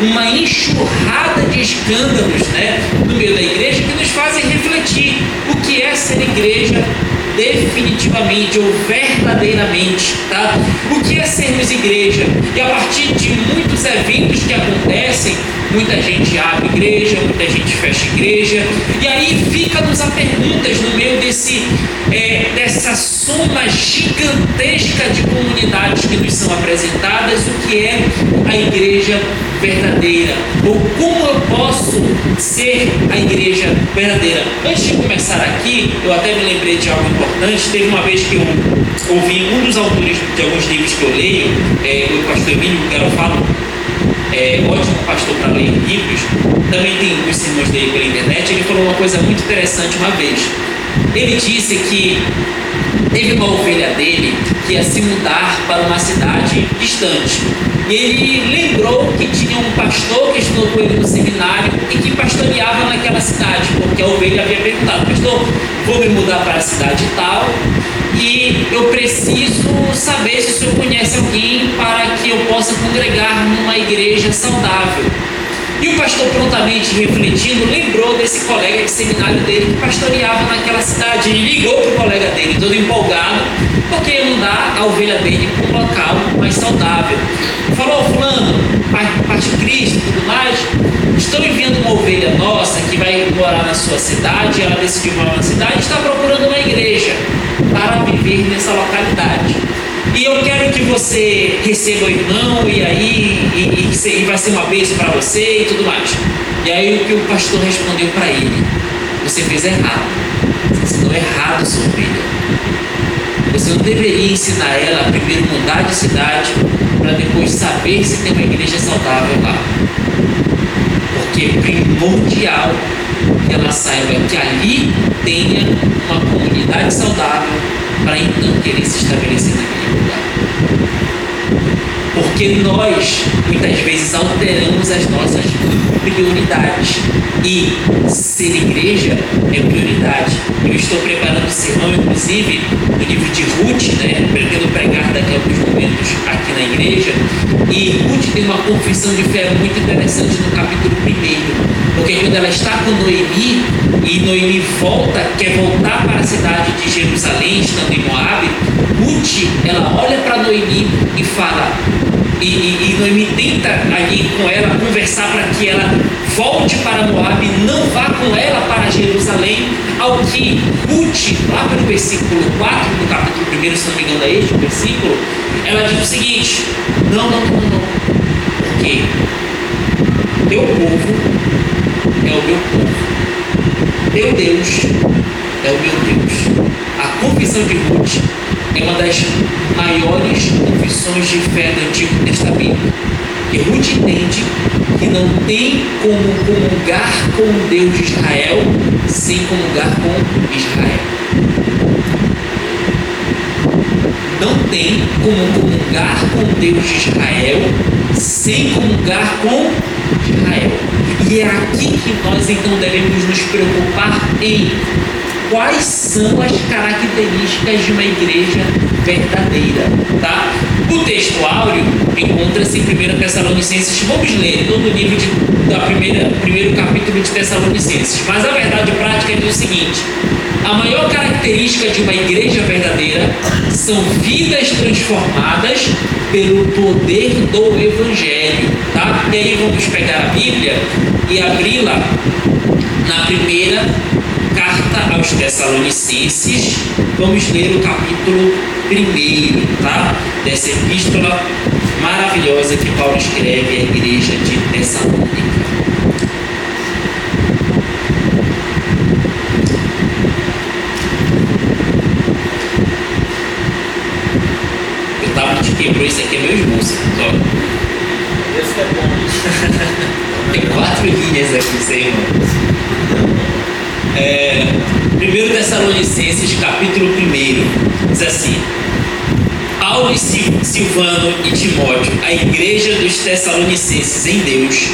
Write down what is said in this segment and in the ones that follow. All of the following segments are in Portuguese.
uma enxurrada de escândalos, né, no meio da igreja que nos fazem refletir o que é ser igreja definitivamente ou verdadeiramente, tá? O que é sermos igreja? E a partir de muitos eventos que acontecem, muita gente abre igreja, muita gente fecha igreja, e aí fica-nos a perguntas no meio dessa soma gigantesca de comunidades que nos são apresentadas, o que é a igreja verdadeira, ou como eu posso ser a igreja verdadeira. Antes de começar aqui, eu até me lembrei de algo importante. Teve uma vez que eu ouvi um dos autores de alguns livros que eu leio, o pastor Emílio Garofalo, ótimo pastor para ler livros, também tem os sermões dele pela internet. Ele falou uma coisa muito interessante uma vez. Ele disse que teve uma ovelha dele que ia se mudar para uma cidade distante. E ele lembrou que tinha um pastor que estudou com ele no seminário e que pastoreava naquela cidade, porque a ovelha havia perguntado: pastor, vou me mudar para a cidade tal e eu preciso saber se o senhor conhece alguém para que eu possa congregar numa igreja saudável. E o pastor, prontamente refletindo, lembrou desse colega de seminário dele que pastoreava naquela cidade. Ele ligou para o colega dele, todo empolgado, porque ia mudar a ovelha dele para um local mais saudável. Falou: fulano, parte de Cristo e tudo mais, estou enviando uma ovelha nossa que vai morar na sua cidade. Ela decidiu morar na cidade e está procurando uma igreja para viver nessa localidade. E eu quero que você receba o irmão, e aí e vai ser uma bênção para você e tudo mais. E aí o que o pastor respondeu para ele: você fez errado, você ensinou errado sua ovelha. Você não deveria ensinar ela a primeiro mudar de cidade para depois saber se tem uma igreja saudável lá. Porque é primordial que ela saiba que ali tenha uma comunidade saudável para então querer se estabelecer naquele lugar. Porque nós, muitas vezes, alteramos as nossas prioridades. E ser igreja é prioridade. Eu estou preparando um sermão, inclusive, no livro de Ruth, né? Pretendo pregar daqui a alguns momentos aqui na igreja. E Ruth tem uma confissão de fé muito interessante no capítulo 1. Porque quando ela está com Noemi, e Noemi quer voltar para a cidade de Jerusalém, estando em Moabe, Ruth, ela olha para Noemi e fala, e Noemi tenta ali com ela conversar para que ela volte para Moabe, não vá com ela para Jerusalém, ao que Ruth, lá pelo versículo 4 do capítulo 1, se não me engano é este o versículo, ela diz o seguinte: não, porque teu povo é o meu povo, teu Deus é o meu Deus. A confissão de Ruth é uma das maiores confissões de fé do Antigo Testamento. E Ruth entende que não tem como comungar com o Deus de Israel sem comungar com Israel. Não tem como comungar com o Deus de Israel sem comungar com Israel. E é aqui que nós então devemos nos preocupar em quais são as características de uma igreja verdadeira, tá? O texto áureo encontra-se em 1 Tessalonicenses. Vamos ler todo o livro primeiro capítulo de Tessalonicenses. Mas a verdade prática é o seguinte: a maior característica de uma igreja verdadeira são vidas transformadas pelo poder do Evangelho, tá? E aí vamos pegar a Bíblia e abri-la na primeira carta aos Tessalonicenses. Vamos ler o capítulo 1, tá? Dessa epístola maravilhosa que Paulo escreve à igreja de Tessalônica. O tablet quebrou, isso aqui é meu esboço. Esse é bom. Tem 4 linhas aqui, sei, irmão. 1 Tessalonicenses, capítulo 1, diz assim: Paulo, Silvano e Timóteo, a igreja dos Tessalonicenses em Deus,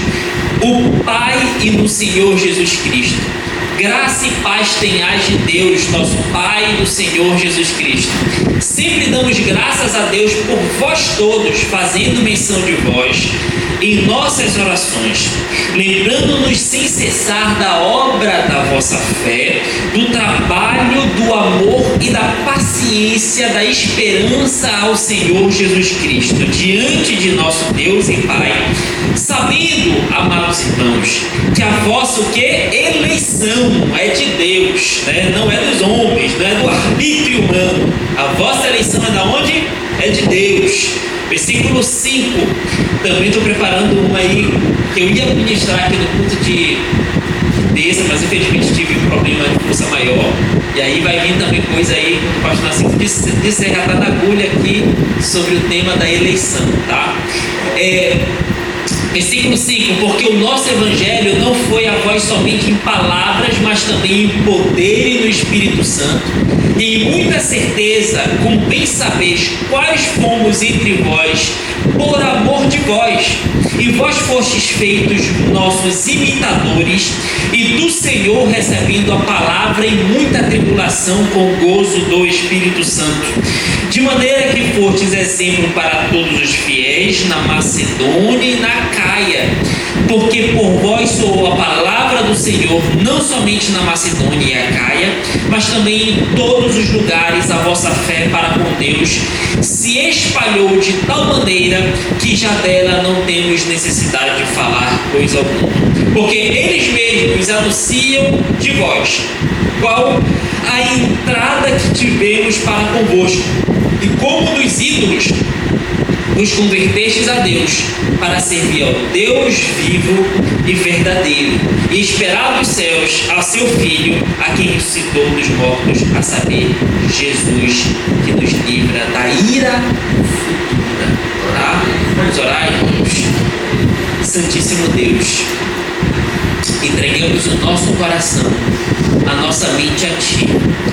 o Pai e no Senhor Jesus Cristo, Graça e paz tenhais de Deus, nosso Pai e do Senhor Jesus Cristo. Sempre damos graças a Deus por vós todos, fazendo menção de vós em nossas orações, lembrando-nos sem cessar da obra da vossa fé, do trabalho, do amor e da paciência, da esperança ao Senhor Jesus Cristo, diante de nosso Deus e Pai, sabendo, amados irmãos, que a vossa eleição é de Deus, né? Não é dos homens, não é do arbítrio humano. A vossa eleição é da onde? É de Deus. Versículo 5, também estou preparando uma aí, que eu ia ministrar aqui no culto de terça, mas infelizmente tive um problema de força maior, e aí vai vir também coisa aí, o pastor Nascimento disse já está na agulha aqui, sobre o tema da eleição, tá? Versículo 5, porque o nosso evangelho não foi a vós somente em palavras, mas também em poder e no Espírito Santo, e em muita certeza, como bem sabeis, quais fomos entre vós, por amor de vós, e vós fostes feitos nossos imitadores, e do Senhor recebendo a palavra em muita tribulação com gozo do Espírito Santo, de maneira que fostes exemplo para todos os fiéis na Macedônia e na Caia, porque por vós soou a palavra do Senhor, não somente na Macedônia e a Caia, mas também em todos os lugares a vossa fé para com Deus se espalhou de tal maneira que já dela não temos necessidade de falar coisa alguma, porque eles mesmos anunciam de vós qual a entrada que tivemos para convosco, e como dos ídolos vos convertestes a Deus, para servir ao Deus vivo e verdadeiro, e esperar dos céus ao seu Filho, a quem ressuscitou dos mortos, a saber, Jesus, que nos livra da ira futura. Tá? Vamos orar, irmãos. Santíssimo Deus, entregamos o nosso coração, a nossa mente a Ti,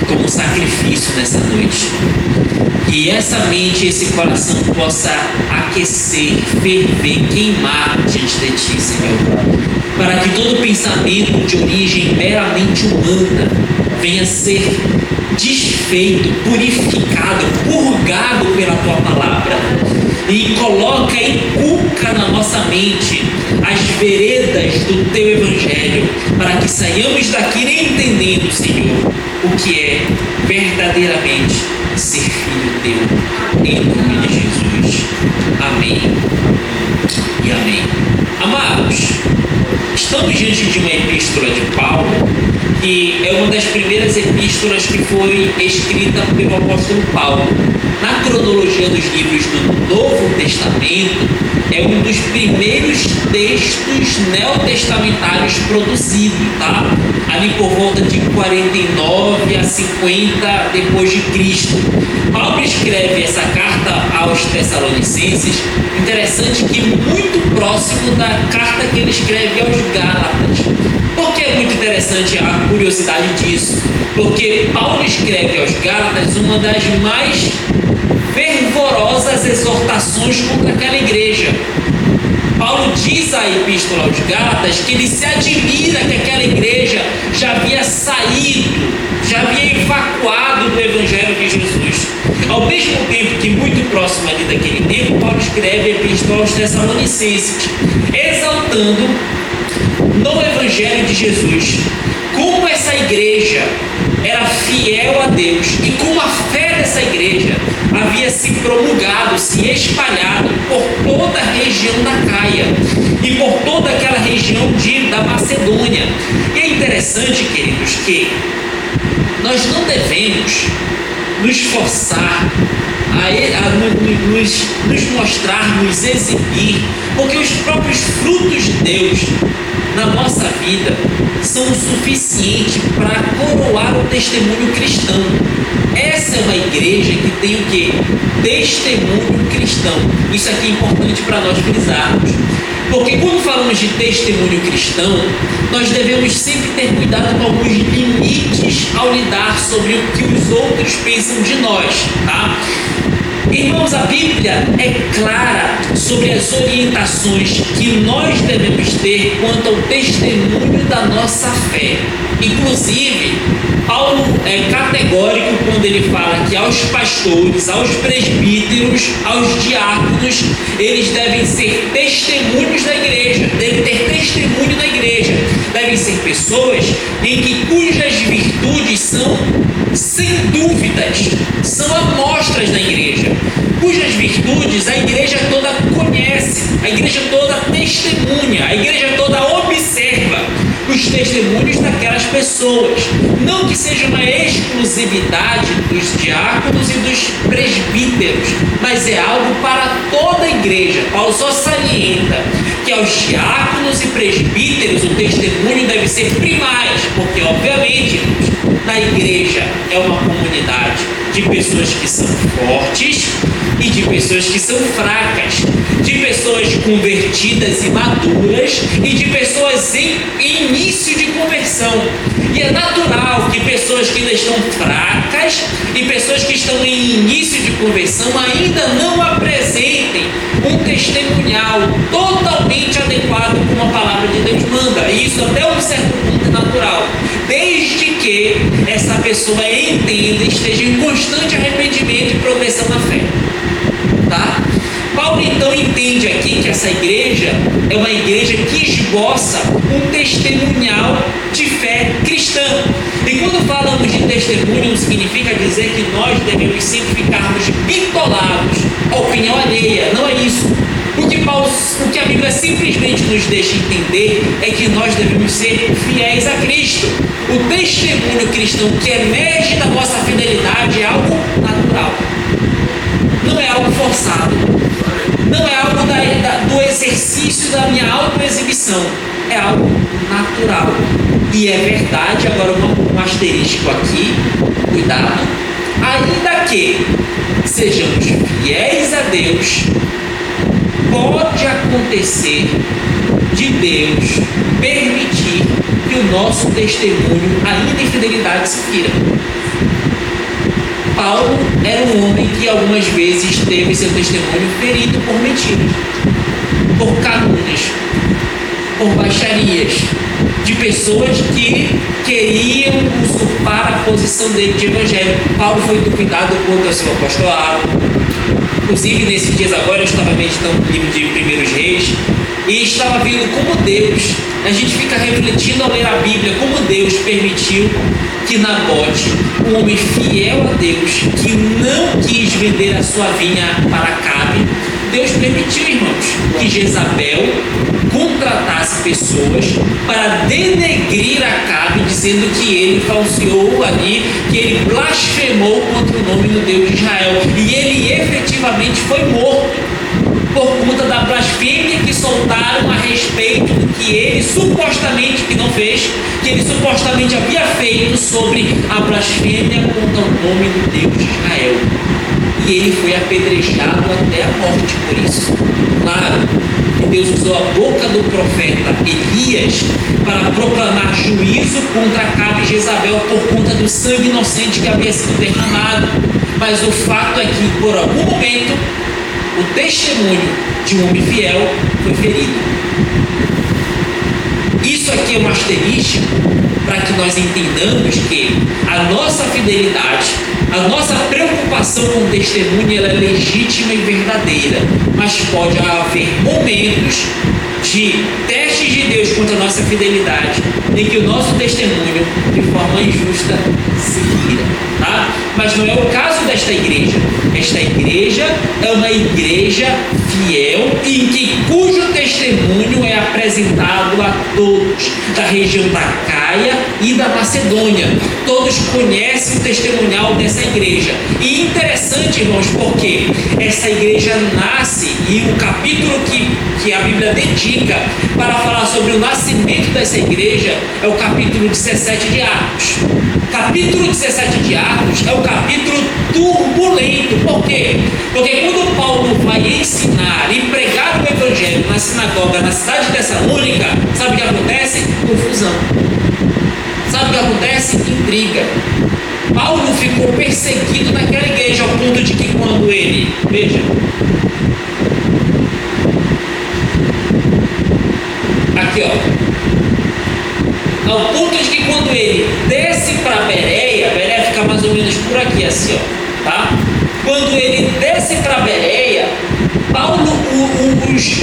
como sacrifício nessa noite. Que essa mente e esse coração possa aquecer, ferver, queimar diante de Ti, Senhor. Para que todo pensamento de origem meramente humana venha ser desfeito, purificado, purgado pela Tua palavra. E coloca e inculca na nossa mente as veredas do Teu Evangelho, para que saiamos daqui entendendo, Senhor, o que é verdadeiramente ser filho Teu, em nome de Jesus. Amém e amém. Amados, estamos diante de uma epístola de Paulo, que é uma das primeiras epístolas que foi escrita pelo apóstolo Paulo. Na cronologia dos livros do Novo Testamento, é um dos primeiros textos neotestamentários produzidos, tá? Ali por volta de 49 a 50 depois de Cristo. Paulo escreve essa carta aos Tessalonicenses, interessante que muito próximo da carta que ele escreve aos Gálatas. Por que é muito interessante a curiosidade disso? Porque Paulo escreve aos Gálatas uma das mais fervorosas exortações contra aquela igreja. Paulo diz à epístola aos Gálatas que ele se admira que aquela igreja já havia saído, já havia evacuado do Evangelho de Jesus. Ao mesmo tempo que, muito próximo ali daquele tempo, Paulo escreve a epístola aos Tessalonicenses, exaltando no Evangelho de Jesus como essa igreja era fiel a Deus e como a fé dessa igreja havia se promulgado, se espalhado por toda a região da Caia e por toda aquela região da Macedônia. E é interessante, queridos, que nós não devemos nos forçar a nos mostrar, nos exibir, porque os próprios frutos de Deus na nossa vida são o suficiente para coroar o testemunho cristão. Essa é uma igreja que tem o quê? Testemunho cristão. Isso aqui é importante para nós frisarmos. Porque quando falamos de testemunho cristão, nós devemos sempre ter cuidado com alguns limites ao lidar sobre o que os outros pensam de nós, tá? Irmãos, a Bíblia é clara sobre as orientações que nós devemos ter quanto ao testemunho da nossa fé. Inclusive, Paulo é categórico quando ele fala que aos pastores, aos presbíteros, aos diáconos, eles devem ser testemunhos da igreja, devem ter testemunho da igreja, devem ser pessoas cujas virtudes são, sem dúvidas, são amostras da igreja, cujas virtudes a igreja toda conhece, a igreja toda testemunha, a igreja toda observa os testemunhos daquelas pessoas. Não que seja uma exclusividade dos diáconos e dos presbíteros, mas é algo para toda a igreja. Paulo só salienta que aos diáconos e presbíteros o testemunho deve ser primaz, porque obviamente na igreja é uma comunidade de pessoas que são fortes e de pessoas que são fracas, de pessoas convertidas e maduras e de pessoas em início de conversão. E é natural que pessoas que ainda estão fracas e pessoas que estão em início de conversão ainda não apresentem um testemunhal totalmente adequado como a palavra de Deus manda. E isso até um certo ponto é natural, desde que essa pessoa entenda e esteja em constante arrependimento e progressão na fé. Tá? Paulo então entende aqui que essa igreja é uma igreja que esboça um testemunhal de fé cristã. E quando falamos de testemunho, não significa dizer que nós devemos sempre ficarmos bitolados à opinião alheia, não é isso. O que a Bíblia simplesmente nos deixa entender é que nós devemos ser fiéis a Cristo. O testemunho cristão que emerge da nossa fidelidade é algo natural, não é algo forçado, não é algo do exercício da minha autoexibição, é algo natural. E é verdade, agora um asterisco aqui, cuidado, ainda que sejamos fiéis a Deus, pode acontecer de Deus permitir que o nosso testemunho, ainda em fidelidade, se fira. Paulo era um homem que algumas vezes teve seu testemunho ferido por mentiras, por calúnias, por baixarias, de pessoas que queriam usurpar a posição dele de evangelho. Paulo foi duvidado contra o seu apostolado. Inclusive, nesses dias agora, eu estava meditando no livro de 1 Reis e estava vendo como Deus, a gente fica refletindo ao ler a Bíblia, como Deus permitiu que Nabote, um homem fiel a Deus, que não quis vender a sua vinha para Acabe, Deus permitiu, irmãos, que Jezabel contratasse pessoas para denegrir Acabe, dizendo que ele falseou ali, que ele blasfemou contra o nome do Deus de Israel. E ele efetivamente foi morto por conta da blasfêmia que soltaram a respeito do que ele supostamente, que não fez, que ele supostamente havia feito sobre a blasfêmia contra o nome do Deus de Israel. E ele foi apedrejado até a morte por isso. Claro que Deus usou a boca do profeta Elias para proclamar juízo contra Acabe e Jezabel por conta do sangue inocente que havia sido derramado. Mas o fato é que, por algum momento, o testemunho de um homem fiel foi ferido. Isso aqui é um asterisco para que nós entendamos que a nossa fidelidade, a nossa preocupação com o testemunho, ela é legítima e verdadeira, mas pode haver momentos de testes de Deus contra a nossa fidelidade, em que o nosso testemunho, de forma injusta, se vira, tá? Mas não é o caso desta igreja. Esta igreja é uma igreja fiel e cujo testemunho é apresentado a todos da região da Caia e da Macedônia. Todos conhecem o testemunhal dessa igreja. E interessante, irmãos, porque essa igreja nasce, e o capítulo que a Bíblia dedica para falar sobre o nascimento dessa igreja é o capítulo 17 de Atos. Capítulo 17 de Atos é um capítulo turbulento. Por quê? Porque quando Paulo vai ensinar e pregar o evangelho na sinagoga na cidade de Tessalônica, sabe o que acontece? Confusão. Sabe o que acontece? Intriga. Paulo ficou perseguido naquela igreja ao ponto de que quando ele, veja, aqui ó, ao ponto de que quando ele desce para Bereia fica mais ou menos por aqui assim, ó, tá? Quando ele desce para Bereia, Paulo, os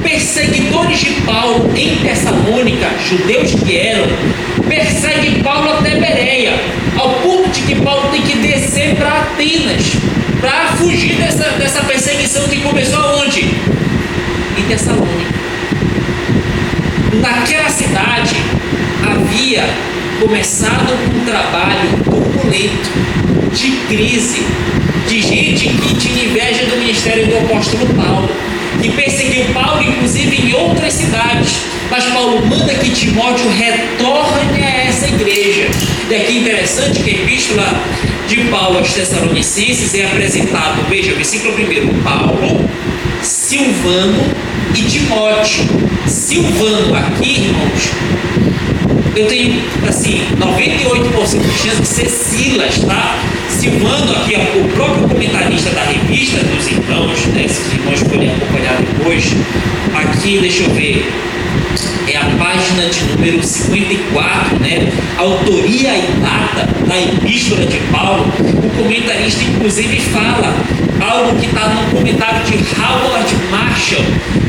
perseguidores de Paulo em Tessalônica, judeus que eram, perseguem Paulo até Bereia, ao ponto de que Paulo tem que descer para Atenas, para fugir dessa perseguição que começou aonde? Em Tessalônica. Naquela cidade havia começado um trabalho turbulento, de crise, de gente que tinha inveja do ministério do apóstolo Paulo, que perseguiu Paulo inclusive em outras cidades, mas Paulo manda que Timóteo retorne a essa igreja. E aqui é interessante que a epístola de Paulo aos Tessalonicenses é apresentado, veja, versículo 1, Paulo, Silvano e Timóteo. Silvano aqui, irmãos, eu tenho assim 98% de chance de ser Silas, tá? Silvano aqui é o próprio comentarista da revista dos irmãos, né? Se os irmãos podem acompanhar depois, aqui deixa eu ver, é a página de número 54, né? Autoria e data da epístola de Paulo. O comentarista inclusive fala algo que está no comentário de Howard Marshall,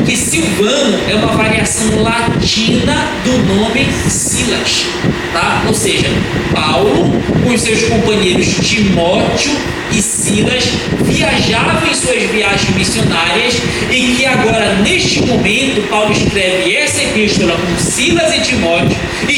que Silvano é uma variação latina do nome Silas, tá? Ou seja, Paulo com os seus companheiros Timóteo e Silas viajavam em suas viagens missionárias, e que agora neste momento Paulo escreve essa epístola com Silas e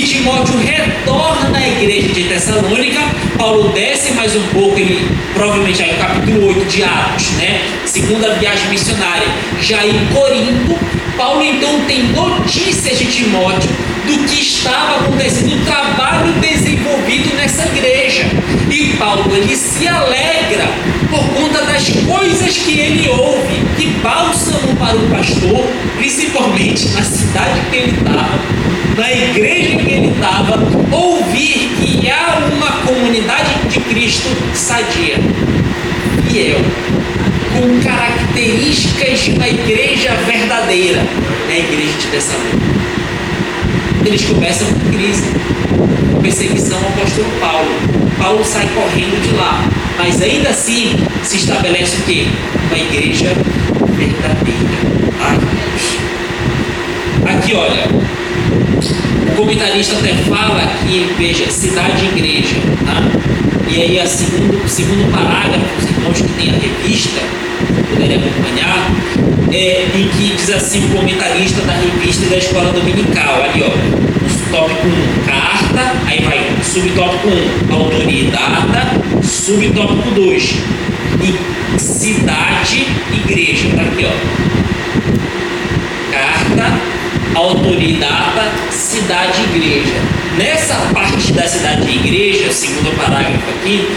Timóteo retorna à igreja de Tessalônica. Paulo desce mais um pouco, ele provavelmente aí no capítulo 8 de Atos, né? Segunda viagem missionária, já em Corinto. Paulo então tem notícias de Timóteo do que estava acontecendo, do trabalho desenvolvido nessa igreja, e Paulo ele se alegra por conta das coisas que ele ouve, que bálsamo para o pastor, principalmente na cidade que ele estava, na igreja que ele estava, ouvir que há uma comunidade de Cristo sadia, fiel, com características de uma igreja verdadeira, é a igreja de Tessalônica. Eles começam com crise, com perseguição ao apóstolo Paulo. Paulo sai correndo de lá, mas ainda assim se estabelece o quê? Uma igreja verdadeira. Ai, Deus. Aqui, olha, o comentarista até fala que, veja, cidade e igreja, tá? E aí, o segundo parágrafo, os irmãos que têm a revista puderem acompanhar, em que diz assim o comentarista da revista e da escola dominical, ali ó, no tópico 1, carta, aí vai subtópico 1, autoria e data, subtópico 2, e cidade, igreja, tá aqui ó, carta, autoria e data, cidade e igreja. Nessa parte da cidade e igreja, segundo parágrafo aqui,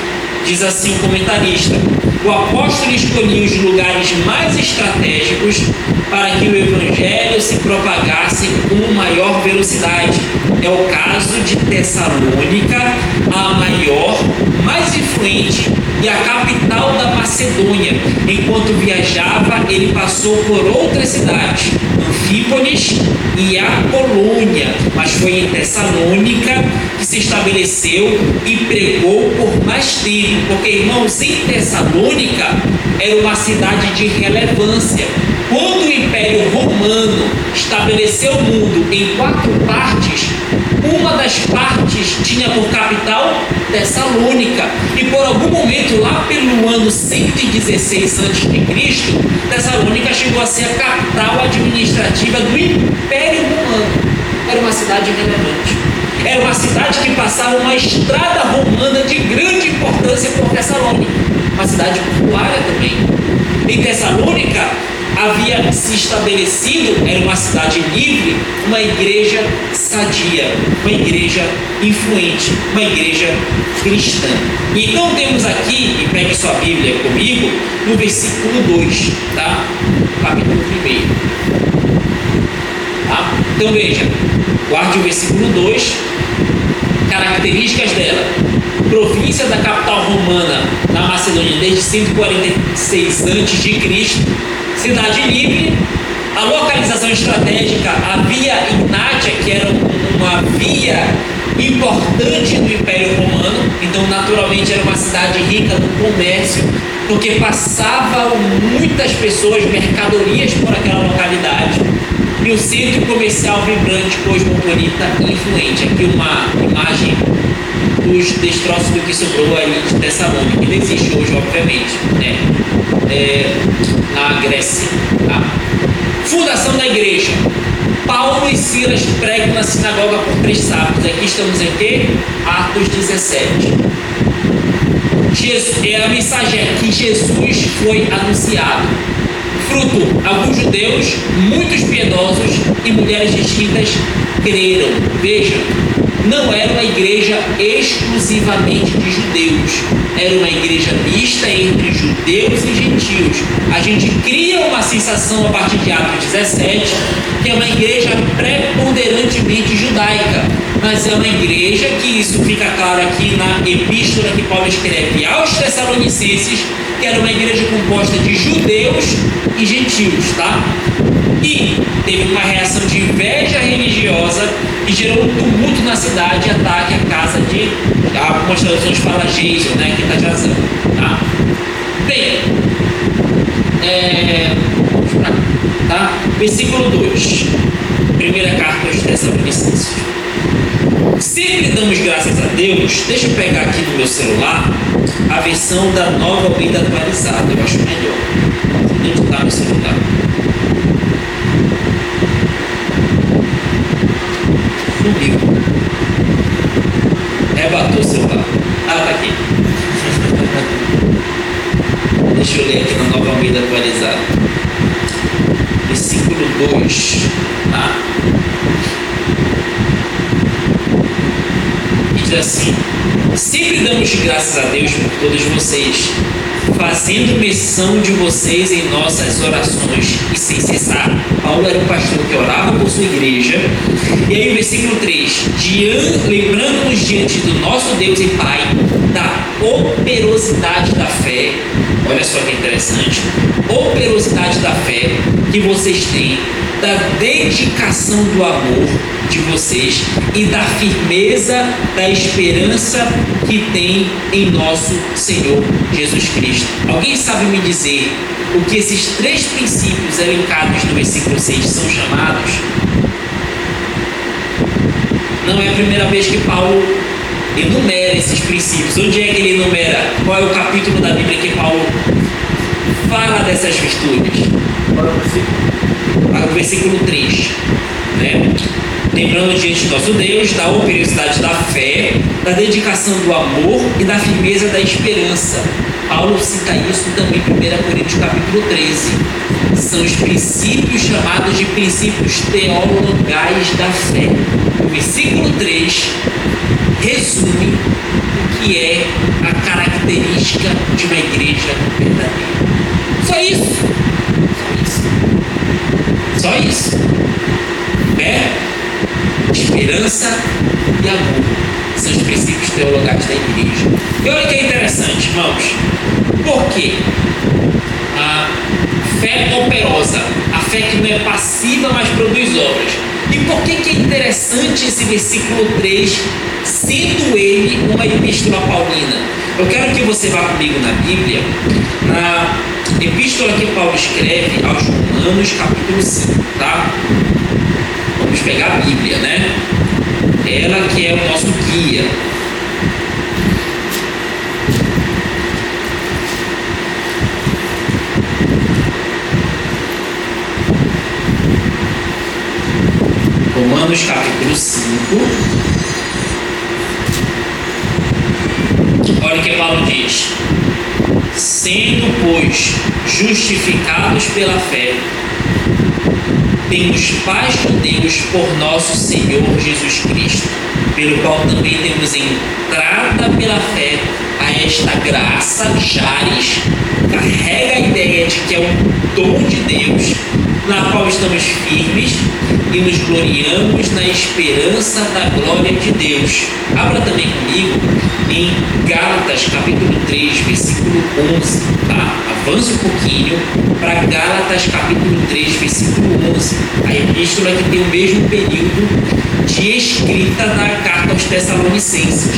diz assim o comentarista: o apóstolo escolhia os lugares mais estratégicos para que o evangelho se propagasse com maior velocidade. É o caso de Tessalônica, a maior, mais influente e a capital da Macedônia. Enquanto viajava, ele passou por outras cidades, Anfípolis e Apolônia, mas foi em Tessalônica que se estabeleceu e pregou por mais tempo, porque, irmãos, em Tessalônica era uma cidade de relevância. Quando o Império Romano estabeleceu o mundo em 4 partes, uma das partes tinha por capital Tessalônica, e por algum momento, lá pelo ano 116 a.C., Tessalônica chegou a ser a capital administrativa do Império Romano. Era uma cidade relevante. Era uma cidade que passava uma estrada romana de grande importância por Tessalônica, uma cidade portuária também. Em Tessalônica havia se estabelecido, era uma cidade livre, uma igreja sadia, uma igreja influente, uma igreja cristã. Então temos aqui, e pegue sua Bíblia comigo, no versículo 2, tá? Capítulo 1. Tá? Então veja, guarde o versículo 2, características dela. província da capital romana na Macedônia desde 146 a.C., cidade livre. A localização estratégica, a via Ignatia, que era uma via importante do Império Romano, então naturalmente era uma cidade rica no comércio, porque passavam muitas pessoas, mercadorias por aquela localidade, e um centro comercial vibrante, cosmopolita e influente. Aqui uma imagem dos destroços do que sobrou ali de Tessalônica, que não existe hoje, obviamente, né? Na Grécia. Tá? Fundação da igreja. Paulo e Silas pregam na sinagoga por 3 sábados. Aqui estamos em quê? Atos 17. A mensagem é que Jesus foi anunciado. Fruto, alguns judeus, muitos piedosos e mulheres distintas creram. Veja, não era uma igreja exclusivamente de judeus, era uma igreja mista entre judeus e gentios. A gente cria uma sensação a partir de Atos 17 que é uma igreja preponderantemente judaica, mas é uma igreja que isso fica claro aqui na epístola que Paulo escreve aos Tessalonicenses, que era uma igreja composta de judeus e gentios, tá? E teve uma reação de inveja religiosa que gerou um tumulto na cidade e ataque à casa de... Algumas traduções falam Jason, né? Que está de razão, tá? Bem, tá? Versículo 2, primeira carta aos Tessalonicenses. Sempre damos graças a Deus. Deixa eu pegar aqui no meu celular a versão da Nova Almeida atualizada, eu acho melhor. Onde está meu celular? Sumiu. Rebatou o celular. Tá aqui. Deixa eu ler aqui na Nova Almeida atualizada. Versículo 2. Tá? Diz assim: sempre damos graças a Deus por todos vocês, fazendo menção de vocês em nossas orações e sem cessar. Paulo era um pastor que orava por sua igreja. E aí o versículo 3: lembrando-nos diante do nosso Deus e Pai da operosidade da fé. Olha só que interessante. Operosidade da fé que vocês têm, da dedicação do amor de vocês e da firmeza da esperança que tem em nosso Senhor Jesus Cristo. Alguém sabe me dizer o que esses 3 princípios elencados no versículo 6 são chamados? Não é a primeira vez que Paulo enumera esses princípios. Onde é que ele enumera? Qual é o capítulo da Bíblia que Paulo fala dessas virtudes? O versículo 3, né? Lembrando diante do nosso Deus da operosidade da fé, da dedicação do amor e da firmeza da esperança. Paulo cita isso também em 1 Coríntios capítulo 13. São os princípios chamados de princípios teologais da fé. O versículo 3 resume o que é a característica de uma igreja verdadeira. Só isso. Só isso. Fé, esperança e amor são os princípios teologais da igreja. E olha que é interessante, irmãos. Por quê? A fé operosa, a fé que não é passiva, mas produz obras. E por que é interessante esse versículo 3, sendo ele uma epístola paulina? Eu quero que você vá comigo na Bíblia, na epístola que Paulo escreve aos Romanos, capítulo 5, tá? Vamos pegar a Bíblia, né? Ela que é o nosso guia. Romanos, capítulo 5. Olha o que Paulo diz: sendo, pois, justificados pela fé, temos paz com Deus por nosso Senhor Jesus Cristo, pelo qual também temos entrada pela fé a esta graça. Charis carrega a ideia de que é um dom de Deus na qual estamos firmes e nos gloriamos na esperança da glória de Deus. Abra também comigo em Gálatas capítulo 3, versículo 11, tá? Avance um pouquinho para Gálatas capítulo 3, versículo 11. A epístola que tem o mesmo período de escrita da carta aos Tessalonicenses.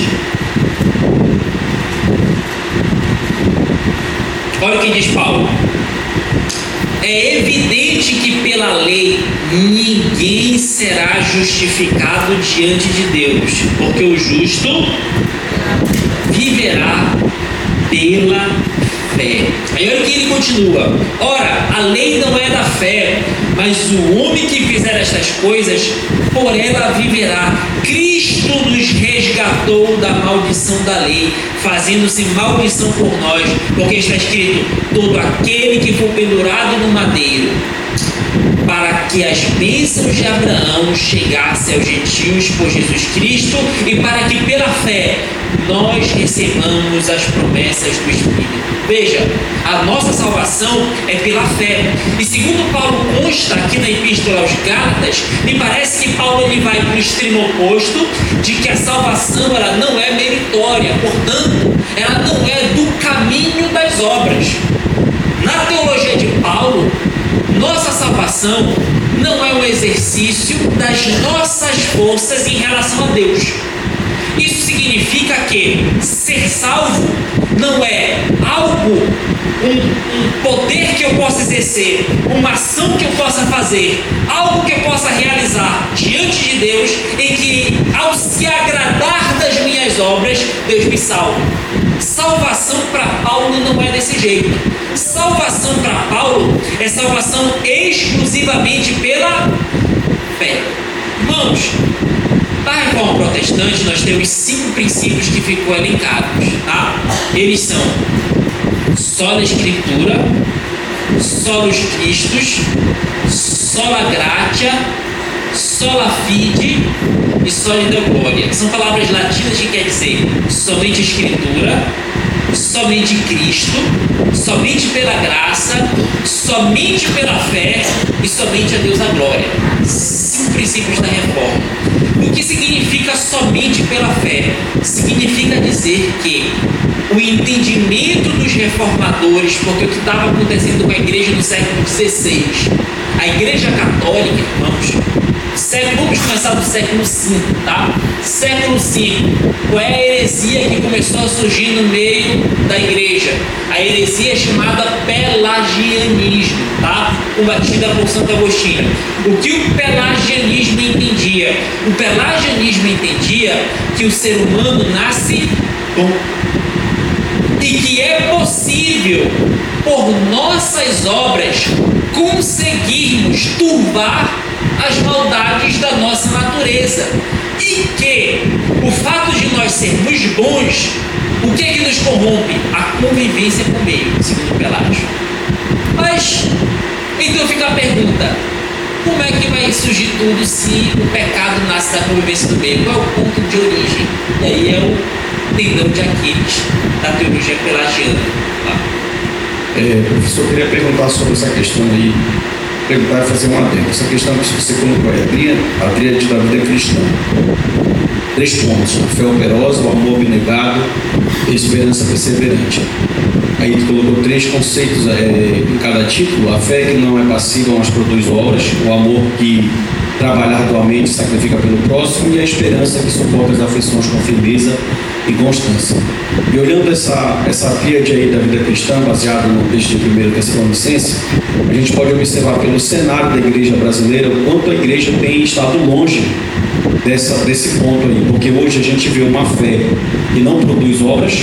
Olha o que diz Paulo. É evidente que pela lei ninguém será justificado diante de Deus, porque o justo viverá pela fé. Aí olha o que ele continua. Ora, a lei não é da fé, mas o homem que fizer estas coisas, por ela viverá. Cristo nos resgatou da maldição da lei, fazendo-se maldição por nós, porque está escrito: todo aquele que for pendurado no madeiro, para que as bênçãos de Abraão chegassem aos gentios por Jesus Cristo, e para que pela fé nós recebamos as promessas do Espírito. Veja, a nossa salvação é pela fé. E segundo Paulo consta aqui na Epístola aos Gálatas, me parece que Paulo ele vai para o extremo oposto de que a salvação ela não é meritória, portanto, ela não é do caminho das obras. Na teologia de Paulo, nossa salvação não é um exercício das nossas forças em relação a Deus. Isso significa que ser salvo não é algo, um poder que eu possa exercer, uma ação que eu possa fazer, algo que eu possa realizar diante de Deus, em que ao se agradar das minhas obras, Deus me salva. Salvação para Paulo não é desse jeito. Salvação para Paulo é salvação exclusivamente pela fé. Irmãos, na Reforma Protestante nós temos 5 princípios que ficam elencados, tá? Eles são sola Escritura, solus Christus, sola gratia, sola fide e sola Deo gloria. São palavras latinas que quer dizer somente Escritura, somente Cristo, somente pela graça, somente pela fé e somente a Deus a glória. 5 princípios da Reforma. O que significa somente pela fé? Significa dizer que o entendimento dos reformadores, porque o que estava acontecendo com a igreja no século XVI, a igreja católica, vamos começar do século V, tá? Século V, qual é a heresia que começou a surgir no meio da igreja? A heresia chamada pelagianismo, tá? Combatida por Santo Agostinho. O que o pelagianismo entendia? O pelagianismo entendia que o ser humano nasce bom e que é possível, por nossas obras, conseguirmos turvar as maldades da nossa natureza, e que o fato de nós sermos bons, o que é que nos corrompe? A convivência com o meio, segundo Pelágio. Mas então fica a pergunta: como é que vai surgir tudo se o pecado nasce da convivência do meio? Qual é o ponto de origem? E aí é o tendão de Aquiles da teologia pelagiana. Tá? Professor, eu queria perguntar sobre essa questão aí, perguntar e fazer um adendo. Essa questão que você colocou aí, a tríade da vida cristã. 3 pontos: a fé operosa, o amor abnegado e a esperança perseverante. Aí ele colocou 3 conceitos em cada título: a fé que não é passiva, mas produz obras, o amor que trabalha arduamente, sacrifica pelo próximo, e a esperança que suporta as aflições com firmeza e constância. E olhando essa tríade aí da vida cristã, baseada no texto de 1 Tessalonicenses, a gente pode observar pelo cenário da igreja brasileira o quanto a igreja tem estado longe desse ponto aí, porque hoje a gente vê uma fé que não produz obras,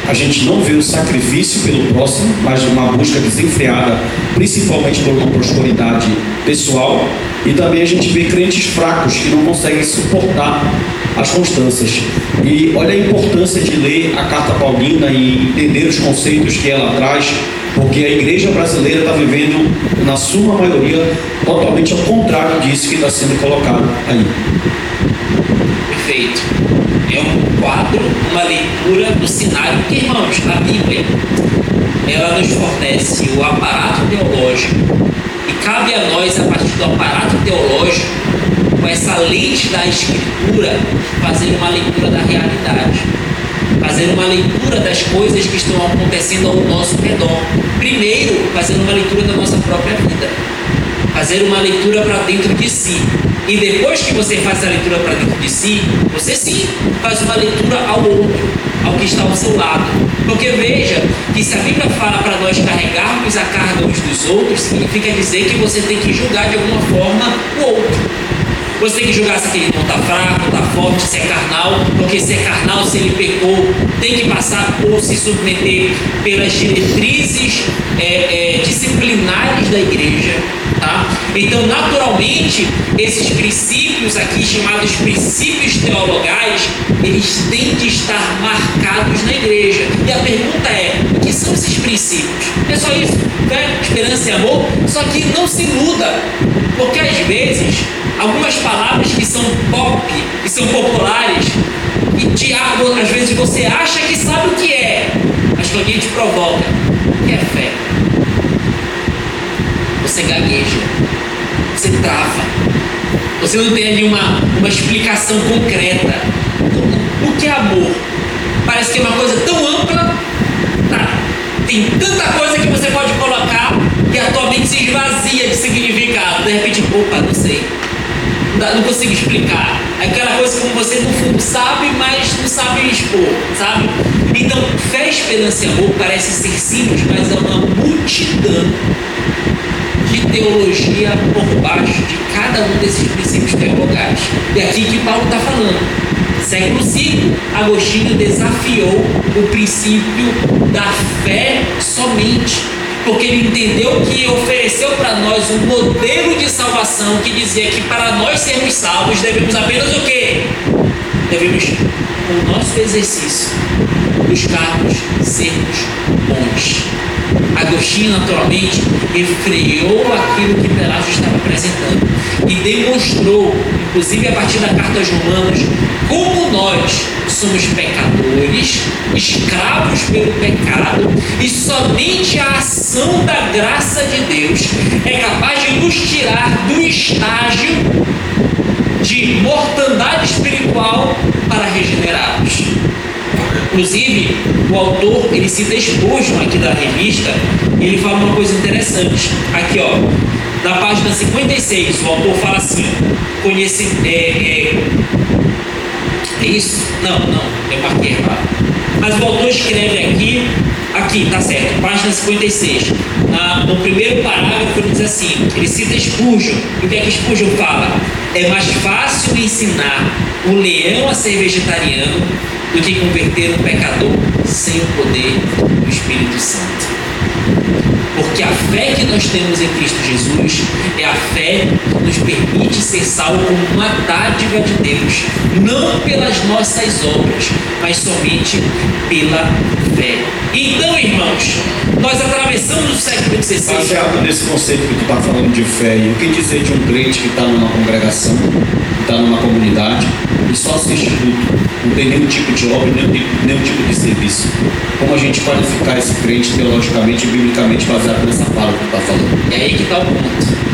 a gente não vê o sacrifício pelo próximo, mas uma busca desenfreada, principalmente por uma prosperidade pessoal, e também a gente vê crentes fracos que não conseguem suportar as constâncias. E olha a importância de ler a carta paulina e entender os conceitos que ela traz, porque a igreja brasileira está vivendo, na sua maioria, totalmente ao contrário disso que está sendo colocado aí. Perfeito. É um quadro, uma leitura do cenário que, irmãos, a Bíblia, ela nos fornece o aparato teológico e cabe a nós, a partir do aparato teológico, com essa lente da Escritura, fazer uma leitura da realidade, fazer uma leitura das coisas que estão acontecendo ao nosso redor. Primeiro, fazer uma leitura da nossa própria vida, fazer uma leitura para dentro de si. E depois que você faz a leitura para dentro de si, você sim faz uma leitura ao outro, ao que está ao seu lado. Porque veja que se a Bíblia fala para nós carregarmos a carga uns dos outros, significa dizer que você tem que julgar de alguma forma o outro. Você tem que julgar se aquele não está fraco, está forte, se é carnal, porque se é carnal, se ele pecou, tem que passar ou se submeter pelas diretrizes disciplinares da igreja, tá? Então, naturalmente, esses princípios aqui, chamados princípios teologais, eles têm de estar marcados na igreja. E a pergunta é, o que são esses princípios? É só isso, fé, esperança e amor? Só que não se iluda, porque às vezes algumas palavras que são pop, que são populares, e às vezes você acha que sabe o que é, mas que alguém te provoca. O que é fé? Você gagueja, você trava, você não tem ali uma explicação concreta. O que é amor? Parece que é uma coisa tão ampla, tá? Tem tanta coisa que você pode colocar que a tua mente se esvazia de significado. De repente, opa, não sei. Não consigo explicar. É aquela coisa como você no fundo sabe, mas não sabe expor, sabe? Então, fé, esperança e amor parece ser simples, mas é uma multidão de teologia por baixo de cada um desses princípios teologais. E aqui que Paulo está falando. Século V, Agostinho desafiou o princípio da fé somente, porque ele entendeu que ofereceu para nós um modelo de salvação que dizia que para nós sermos salvos devemos apenas o quê? Devemos, com o nosso exercício, buscarmos sermos bons. Agostinho, naturalmente, refreou aquilo que Pelágio estava apresentando e demonstrou, inclusive a partir da carta aos Romanos, como nós somos pecadores, escravos pelo pecado, e somente a ação da graça de Deus é capaz de nos tirar do estágio de mortandade espiritual para regenerados. Inclusive, o autor, ele cita Spurgeon aqui da revista, e ele fala uma coisa interessante. Aqui, ó, na página 56, o autor fala assim, é isso? Não, eu marquei errado. Mas o autor escreve aqui, tá certo, página 56. No primeiro parágrafo ele diz assim, ele cita Spurgeon. E o que é que Spurgeon fala? É mais fácil ensinar um leão a ser vegetariano do que converter um pecador sem o poder do Espírito Santo. Porque a fé que nós temos em Cristo Jesus é a fé que nos permite ser salvo como uma dádiva de Deus, não pelas nossas obras, mas somente pela fé. Então, irmãos, nós atravessamos o século XVI. Baseado nesse conceito que tu está falando de fé, e o que dizer de um crente que está numa congregação, que está numa comunidade e só assiste culto, não tem nenhum tipo de obra, nenhum tipo de serviço? Como a gente qualificar esse crente teologicamente e biblicamente baseado nessa palavra que tu está falando? É aí que está o ponto.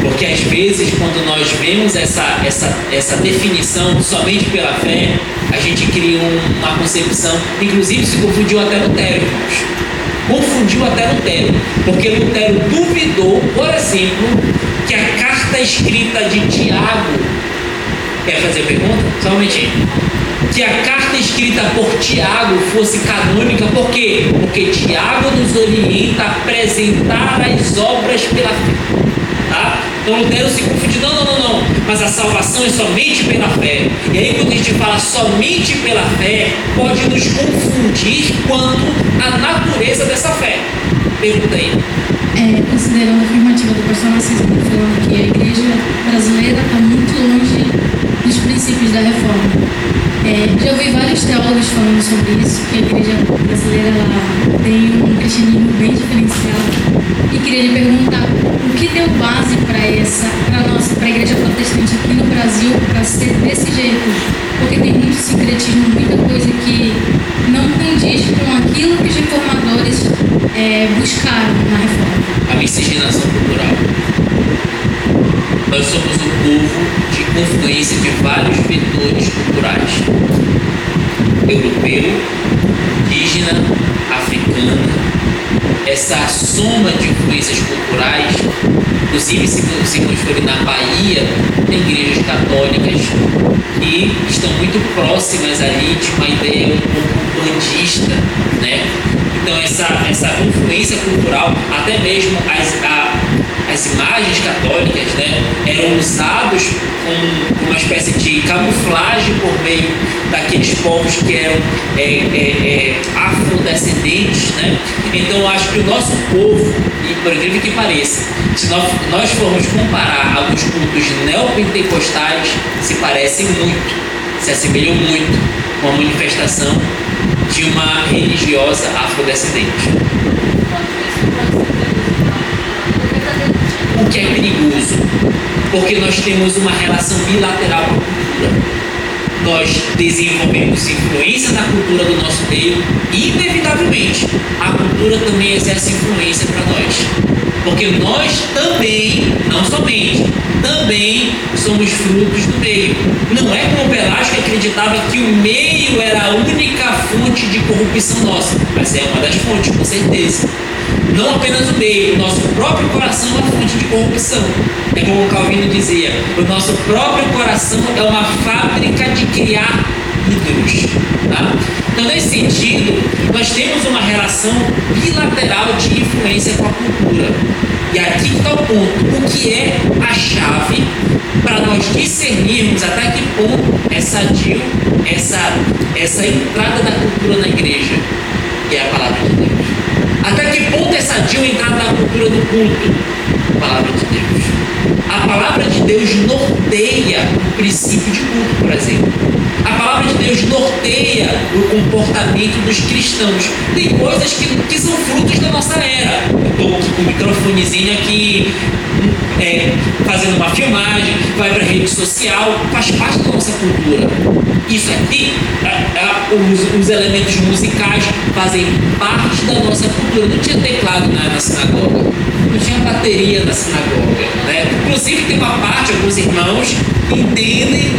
Porque às vezes, quando nós vemos essa definição somente pela fé, a gente cria uma concepção, inclusive se confundiu até Lutero, irmãos. Confundiu até Lutero, porque Lutero duvidou, por exemplo, que a carta escrita de Tiago, quer fazer a pergunta? Só um momentinho. Que a carta escrita por Tiago fosse canônica, por quê? Porque Tiago nos orienta a apresentar as obras pela fé. Tá? Então Lutero se confundiu, não, mas a salvação é somente pela fé. E aí quando a gente fala somente pela fé, pode nos confundir quanto à natureza dessa fé. Pergunta aí. Considerando a afirmativa do pastor Narciso, falando que a igreja brasileira está muito longe dos princípios da reforma. Já ouvi vários teólogos falando sobre isso, que a igreja brasileira ela tem um cristianismo bem diferenciado. E queria lhe perguntar, o que deu base para a igreja protestante aqui no Brasil para ser desse jeito? Porque tem muito sincretismo, muita coisa que não condiz com aquilo que os reformadores buscaram na reforma. A miscigenação cultural. Nós somos um povo de confluência de vários vetores culturais: europeu, indígena, africana. Essa soma de influências culturais, inclusive se nós forem na Bahia, tem igrejas católicas que estão muito próximas ali de uma ideia um pouco bandista, né? Então essa influência cultural, até mesmo as imagens católicas, né, eram usados como uma espécie de camuflagem por meio daqueles povos que eram afrodescendentes, né? Então eu acho que o nosso povo, e por incrível que pareça, se nós formos comparar alguns cultos neopentecostais, se parecem muito, se assemelham muito com a manifestação de uma religiosa afrodescendente. O que é perigoso, porque nós temos uma relação bilateral com a cultura. Nós desenvolvemos influência na cultura do nosso meio e, inevitavelmente, a cultura também exerce influência para nós. Porque nós também, não somente, também somos frutos do meio. Não é como Pelágio que acreditava que o meio era a única fonte de corrupção nossa, mas é uma das fontes, com certeza. Não apenas o meio, o nosso próprio coração é uma fonte de corrupção. É como o Calvino dizia: o nosso próprio coração é uma fábrica de criar ídolos. Tá? Então, nesse sentido, nós temos uma relação bilateral de influência com a cultura. E aqui está o ponto: o que é a chave para nós discernirmos até que ponto é sadio essa entrada da cultura na igreja? E é a palavra de Deus. Até que ponto é sadio entrar na cultura do culto? A palavra de Deus. A palavra de Deus norteia o princípio de culto, por exemplo. A palavra de Deus norteia o comportamento dos cristãos. Tem coisas que são frutos da nossa era. Eu estou aqui com o microfonezinho aqui, fazendo uma filmagem, vai para a rede social, faz parte da nossa cultura. Isso aqui, os elementos musicais fazem parte da nossa cultura. Não tinha teclado na sinagoga, não tinha bateria na sinagoga, né? Inclusive tem uma parte, alguns irmãos entendem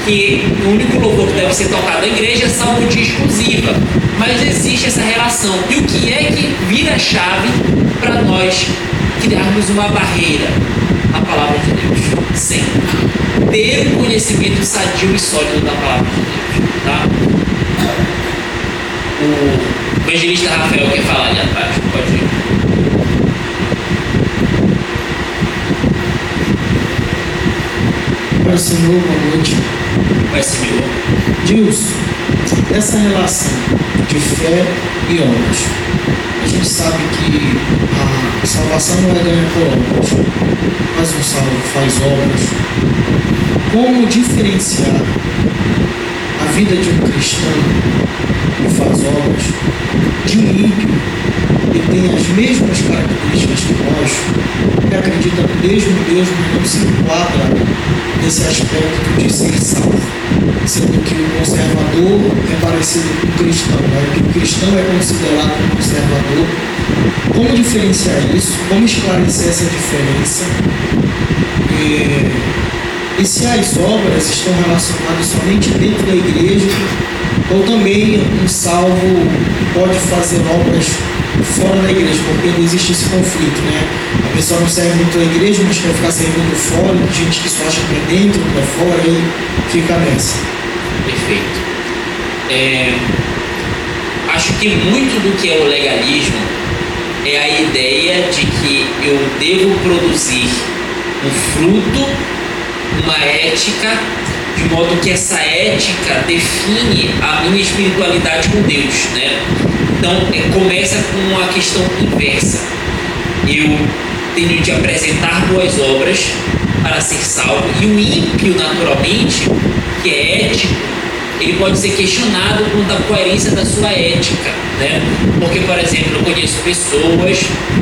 que o único louvor que deve ser tocado na igreja é salmo de exclusiva, mas existe essa relação. E o que é que vira a chave para nós criarmos uma barreira? A palavra de Deus, sempre. Ter um conhecimento sadio e sólido da palavra de Deus, tá? O evangelista Rafael quer falar ali atrás, pode ir. Pai Senhor, boa noite. Pai Senhor. Dilson, essa relação de fé e obras. A gente sabe que a salvação não é ganha por obras, mas um salvo faz obras. Como diferenciar a vida de um cristão que faz obras de um ímpio que tem as mesmas características que nós, que acredita no mesmo Deus, mas não se enquadra nesse aspecto de ser salvo, sendo que o conservador é parecido com o cristão, né? Que o cristão é considerado um conservador. Como diferenciar isso? Como esclarecer essa diferença? E se as obras estão relacionadas somente dentro da igreja, ou também um salvo pode fazer obras fora da igreja, porque não existe esse conflito, né? A pessoa não serve dentro da igreja, mas quer ficar servindo fora, gente que só acha que é dentro, que é fora, e fica nessa. Perfeito. Acho que muito do que é o legalismo é a ideia de que eu devo produzir um fruto, uma ética, de modo que essa ética define a minha espiritualidade com Deus, né? Então, começa com a questão inversa. Eu tenho de apresentar boas obras para ser salvo, e o ímpio, naturalmente, que é ético, ele pode ser questionado quanto à coerência da sua ética, né? Porque, por exemplo, eu conheço pessoas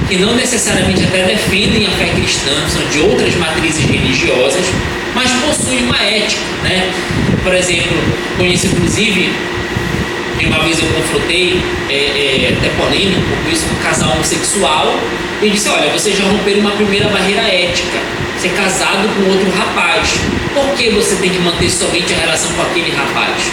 que não necessariamente até defendem a fé cristã, são de outras matrizes religiosas, mas possuem uma ética, né? Por exemplo, conheço inclusive, uma vez eu confrontei, até polêmico com isso, um casal homossexual, e disse: olha, vocês já romperam uma primeira barreira ética, você é casado com outro rapaz, por que você tem que manter somente a relação com aquele rapaz?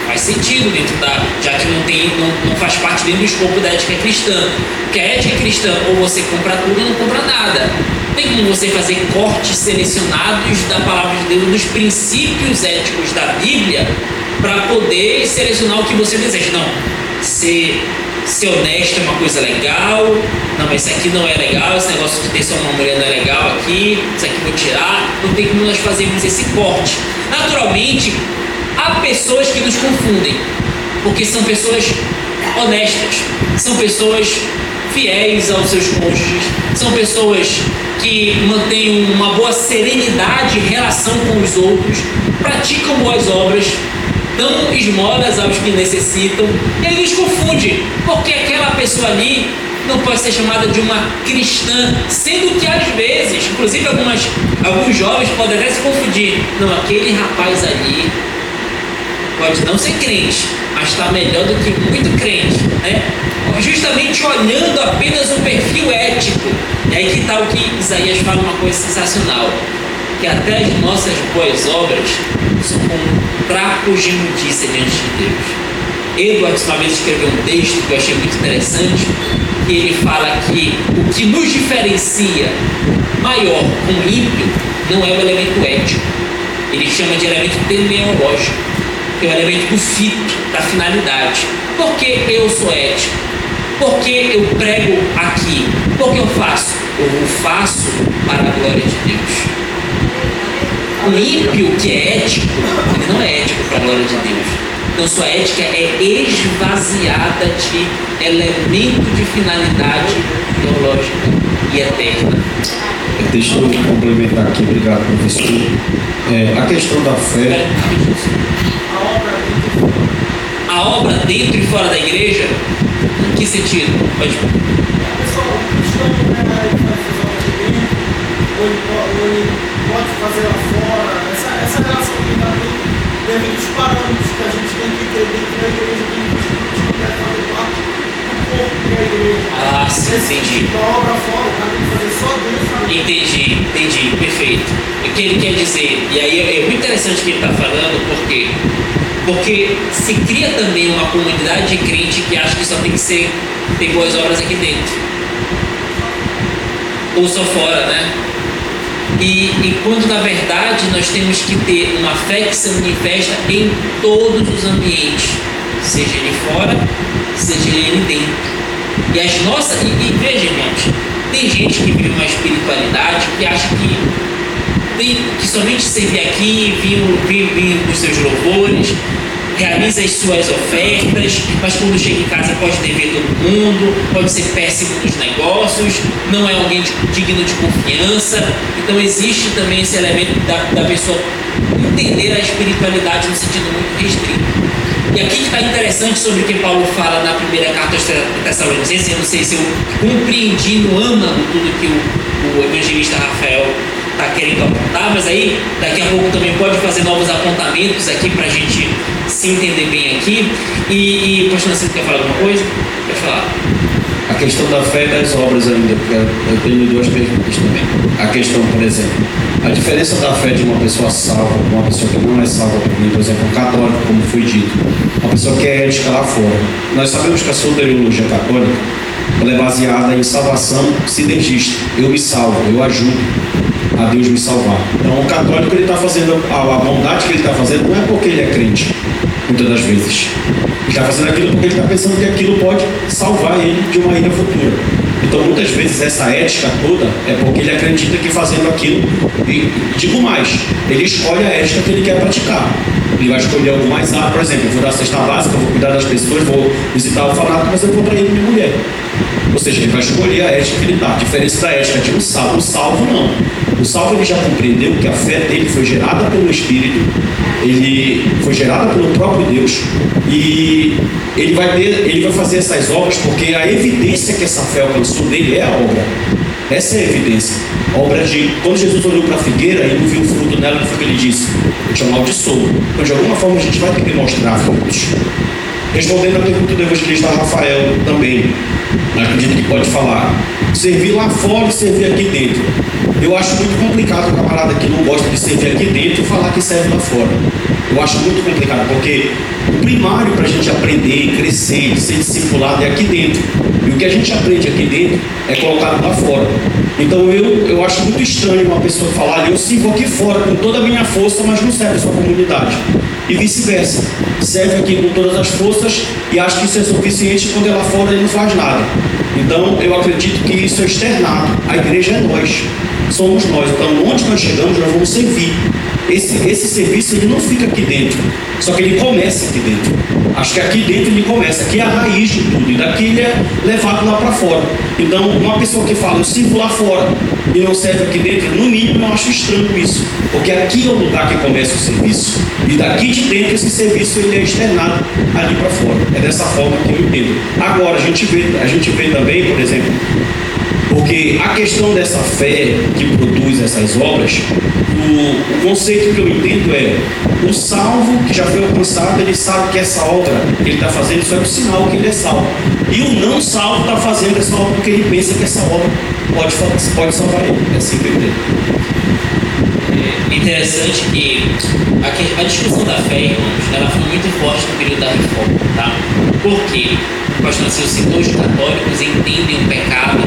Faz sentido dentro da, já que não faz parte dentro do escopo da ética cristã. Porque a ética cristã, ou você compra tudo ou não compra nada. Tem como você fazer cortes selecionados da palavra de Deus, dos princípios éticos da Bíblia, para poder selecionar o que você deseja. Não, ser honesto é uma coisa legal, não, mas isso aqui não é legal, esse negócio de ter só uma mulher não é legal aqui, isso aqui vou tirar. Não tem como nós fazermos esse corte. Naturalmente, há pessoas que nos confundem, porque são pessoas honestas, são pessoas fiéis aos seus cônjuges, são pessoas que mantêm uma boa serenidade em relação com os outros, praticam boas obras, dão esmolas aos que necessitam, e aí nos confunde, porque aquela pessoa ali não pode ser chamada de uma cristã, sendo que às vezes, inclusive alguns jovens podem até se confundir. Não, aquele rapaz ali pode não ser crente, mas está melhor do que muito crente, né? Justamente olhando apenas o perfil ético. E aí que está o que Isaías fala, uma coisa sensacional, que até as nossas boas obras são como trapos de imundícia diante de Deus. Edwards uma vez escreveu um texto que eu achei muito interessante, que ele fala que o que nos diferencia maior com o ímpio não é o elemento ético, ele chama de elemento teleológico, que é o elemento do fito, da finalidade. Por que eu sou ético? Por que eu prego aqui? Por que eu faço? Eu faço para a glória de Deus. O ímpio que é ético, ele não é ético para a glória de Deus. Então sua ética é esvaziada de elemento de finalidade teológica e eterna. Deixa eu complementar aqui, obrigado, professor. A questão da fé. A obra dentro e fora da igreja? Em que sentido? Pode falar. Pessoal, o cristão ele faz as obras de dentro, ou ele pode fazer lá fora. Essa relação que está dentro dos parâmetros que a gente tem que ter dentro da igreja, que a gente não deve fazer parte do corpo que é a igreja. Ah, sim, entendi. Da obra fora, o cara tem que fazer só dentro. Entendi, perfeito. O que ele quer dizer, e aí é muito interessante o que ele está falando, porque se cria também uma comunidade de crente que acha que só tem que ter boas obras aqui dentro, ou só fora, né? E quando na verdade nós temos que ter uma fé que se manifesta em todos os ambientes, seja ele fora, seja ele dentro. E as nossas, e veja, irmãos, tem gente que vive uma espiritualidade que acha que tem que somente servir aqui, vir os seus louvores, realiza as suas ofertas, mas quando chega em casa pode dever todo mundo, pode ser péssimo nos negócios, não é alguém digno de confiança. Então existe também esse elemento da pessoa entender a espiritualidade no sentido muito restrito. E aqui que está interessante sobre o que Paulo fala na primeira carta aos Tessalonicenses. Eu não sei se eu compreendi no âmago tudo que o evangelista Rafael está querendo apontar, mas aí daqui a pouco também pode fazer novos apontamentos aqui para a gente se entender bem aqui. E pastor Nascimento, quer falar alguma coisa? Pode falar. A questão da fé e das obras ainda, porque eu tenho duas perguntas também. A questão, por exemplo, a diferença da fé de uma pessoa salva com uma pessoa que não é salva, por exemplo, um católico, como foi dito, uma pessoa que é ética lá fora. Nós sabemos que a soteriologia católica ela é baseada em salvação sinergista. Eu me salvo, eu ajudo a Deus me salvar. Então o católico ele está fazendo a bondade que ele está fazendo não é porque ele é crente, muitas das vezes. Ele está fazendo aquilo porque ele está pensando que aquilo pode salvar ele de uma ira futura. Então muitas vezes essa ética toda é porque ele acredita que fazendo aquilo, e digo mais, ele escolhe a ética que ele quer praticar. Ele vai escolher algo mais alto, por exemplo, eu vou dar cesta básica, vou cuidar das pessoas, vou visitar o orfanato, mas eu vou trair minha mulher. Ou seja, ele vai escolher a ética que ele dá. A diferença da ética de um salvo. O salvo não. O salvo ele já compreendeu que a fé dele foi gerada pelo Espírito, ele foi gerada pelo próprio Deus, e ele vai fazer essas obras porque a evidência que essa fé alcançou dele é a obra. Essa é a evidência. A obra de quando Jesus olhou para a figueira e não viu o fruto nela, o que foi que ele disse? Eu te amaldiçoo. Então, de alguma forma, a gente vai ter que mostrar frutos. Respondendo à pergunta do evangelista Rafael também, acredito que pode falar, servir lá fora e servir aqui dentro. Eu acho muito complicado o camarada que não gosta de servir aqui dentro falar que serve lá fora. Eu acho muito complicado, porque o primário para a gente aprender, crescer, ser discipulado é aqui dentro. E o que a gente aprende aqui dentro é colocado lá fora. Então eu acho muito estranho uma pessoa falar, eu sirvo aqui fora com toda a minha força, mas não serve a sua comunidade. E vice-versa. Serve aqui com todas as forças e acha que isso é suficiente quando é lá fora ele não faz nada. Então eu acredito que isso é externado. A igreja é nós. Somos nós. Então onde nós chegamos, nós vamos servir. Esse serviço ele não fica aqui dentro, só que ele começa aqui dentro. Acho que aqui dentro ele começa, aqui é a raiz de tudo, e daqui ele é levado lá para fora. Então, uma pessoa que fala, eu sirvo lá fora e não serve aqui dentro, no mínimo eu acho estranho isso, porque aqui é o lugar que começa o serviço, e daqui de dentro esse serviço ele é externado ali para fora. É dessa forma que eu entendo. Agora, a gente vê também, por exemplo, porque a questão dessa fé que produz essas obras, o conceito que eu entendo é o salvo que já foi alcançado, ele sabe que essa obra que ele está fazendo isso é um sinal que ele é salvo. E o não salvo está fazendo essa obra porque ele pensa que essa obra pode salvar ele. É assim que eu entendo. É interessante que a discussão da fé, irmãos, ela foi muito forte no período da reforma, tá? Porque o pastor Nasceu citou, os católicos entendem o pecado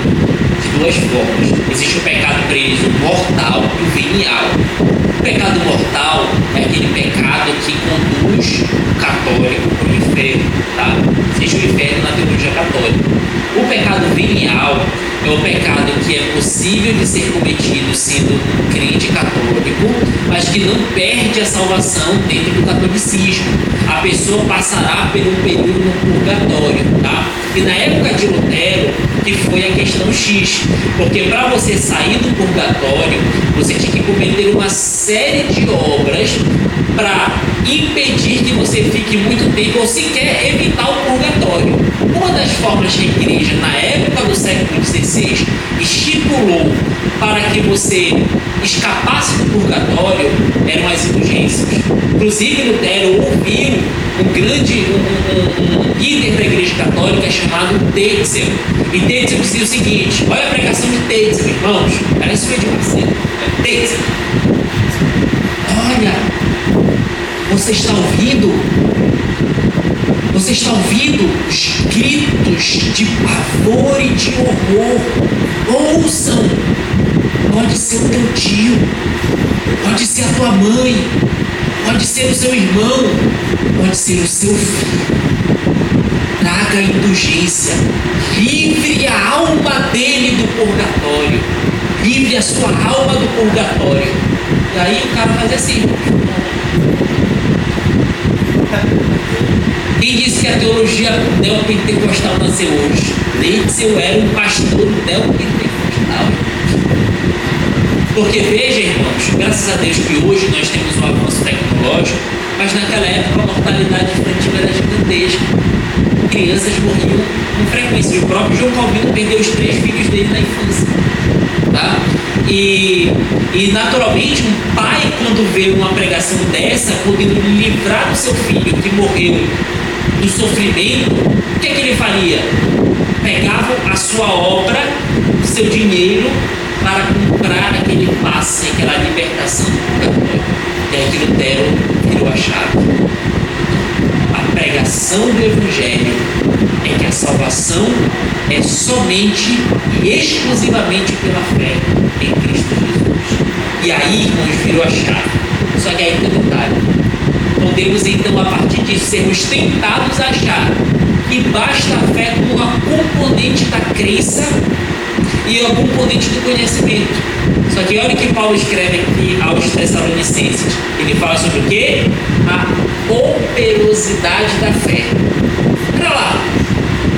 de duas formas. Existe o pecado para eles, o mortal e o venial. O pecado mortal é aquele pecado que conduz o católico para o inferno, tá? Existe o inferno na teologia católica. O pecado venial é o pecado que é possível de ser cometido sendo um crente católico, mas que não perde a salvação dentro do catolicismo. A pessoa passará por um período no purgatório, tá? E na época de Lutero, que foi a questão X, porque para você sair do purgatório, você tinha que cometer uma série de obras para impedir que você fique muito tempo ou sequer evitar o purgatório. Uma das formas que a igreja, na época do século XVI, estipulou para que você escapasse do purgatório eram as indulgências. Inclusive, Lutero ouviu um líder da igreja católica chamado Tetzel. E Tetzel dizia o seguinte: olha a pregação de Tetzel, irmãos, parece o Edir Macedo. Tetzel, olha, você está ouvindo os gritos de pavor e de horror. Ouçam. Pode ser o teu tio, pode ser a tua mãe, pode ser o seu irmão, pode ser o seu filho. Traga a indulgência, livre a alma dele do purgatório, livre a sua alma do purgatório. E aí o cara faz assim. Quem disse que a teologia neopentecostal nasceu hoje? Tetzel era um pastor neopentecostal. Porque veja, irmãos, graças a Deus que hoje nós temos um avanço tecnológico, mas naquela época a mortalidade infantil era gigantesca. Crianças morriam com frequência. O próprio João Calvino perdeu os 3 filhos dele na infância. Tá? E naturalmente um pai, quando vê uma pregação dessa, podendo livrar do seu filho que morreu do sofrimento, o que é que ele faria? Pegava a sua obra, o seu dinheiro, para comprar aquele passe, aquela libertação do purgatório. E aí que Lutero virou a chave. A pregação do Evangelho é que a salvação é somente e exclusivamente pela fé em Cristo Jesus. E aí, irmãos, virou a chave. Só que aí tem um detalhe. Podemos então, a partir disso, sermos tentados a achar que basta a fé como uma componente da crença e a componente do conhecimento. Só que olha o que Paulo escreve aqui aos Tessalonicenses. Ele fala sobre o quê? A operosidade da fé. Olha lá.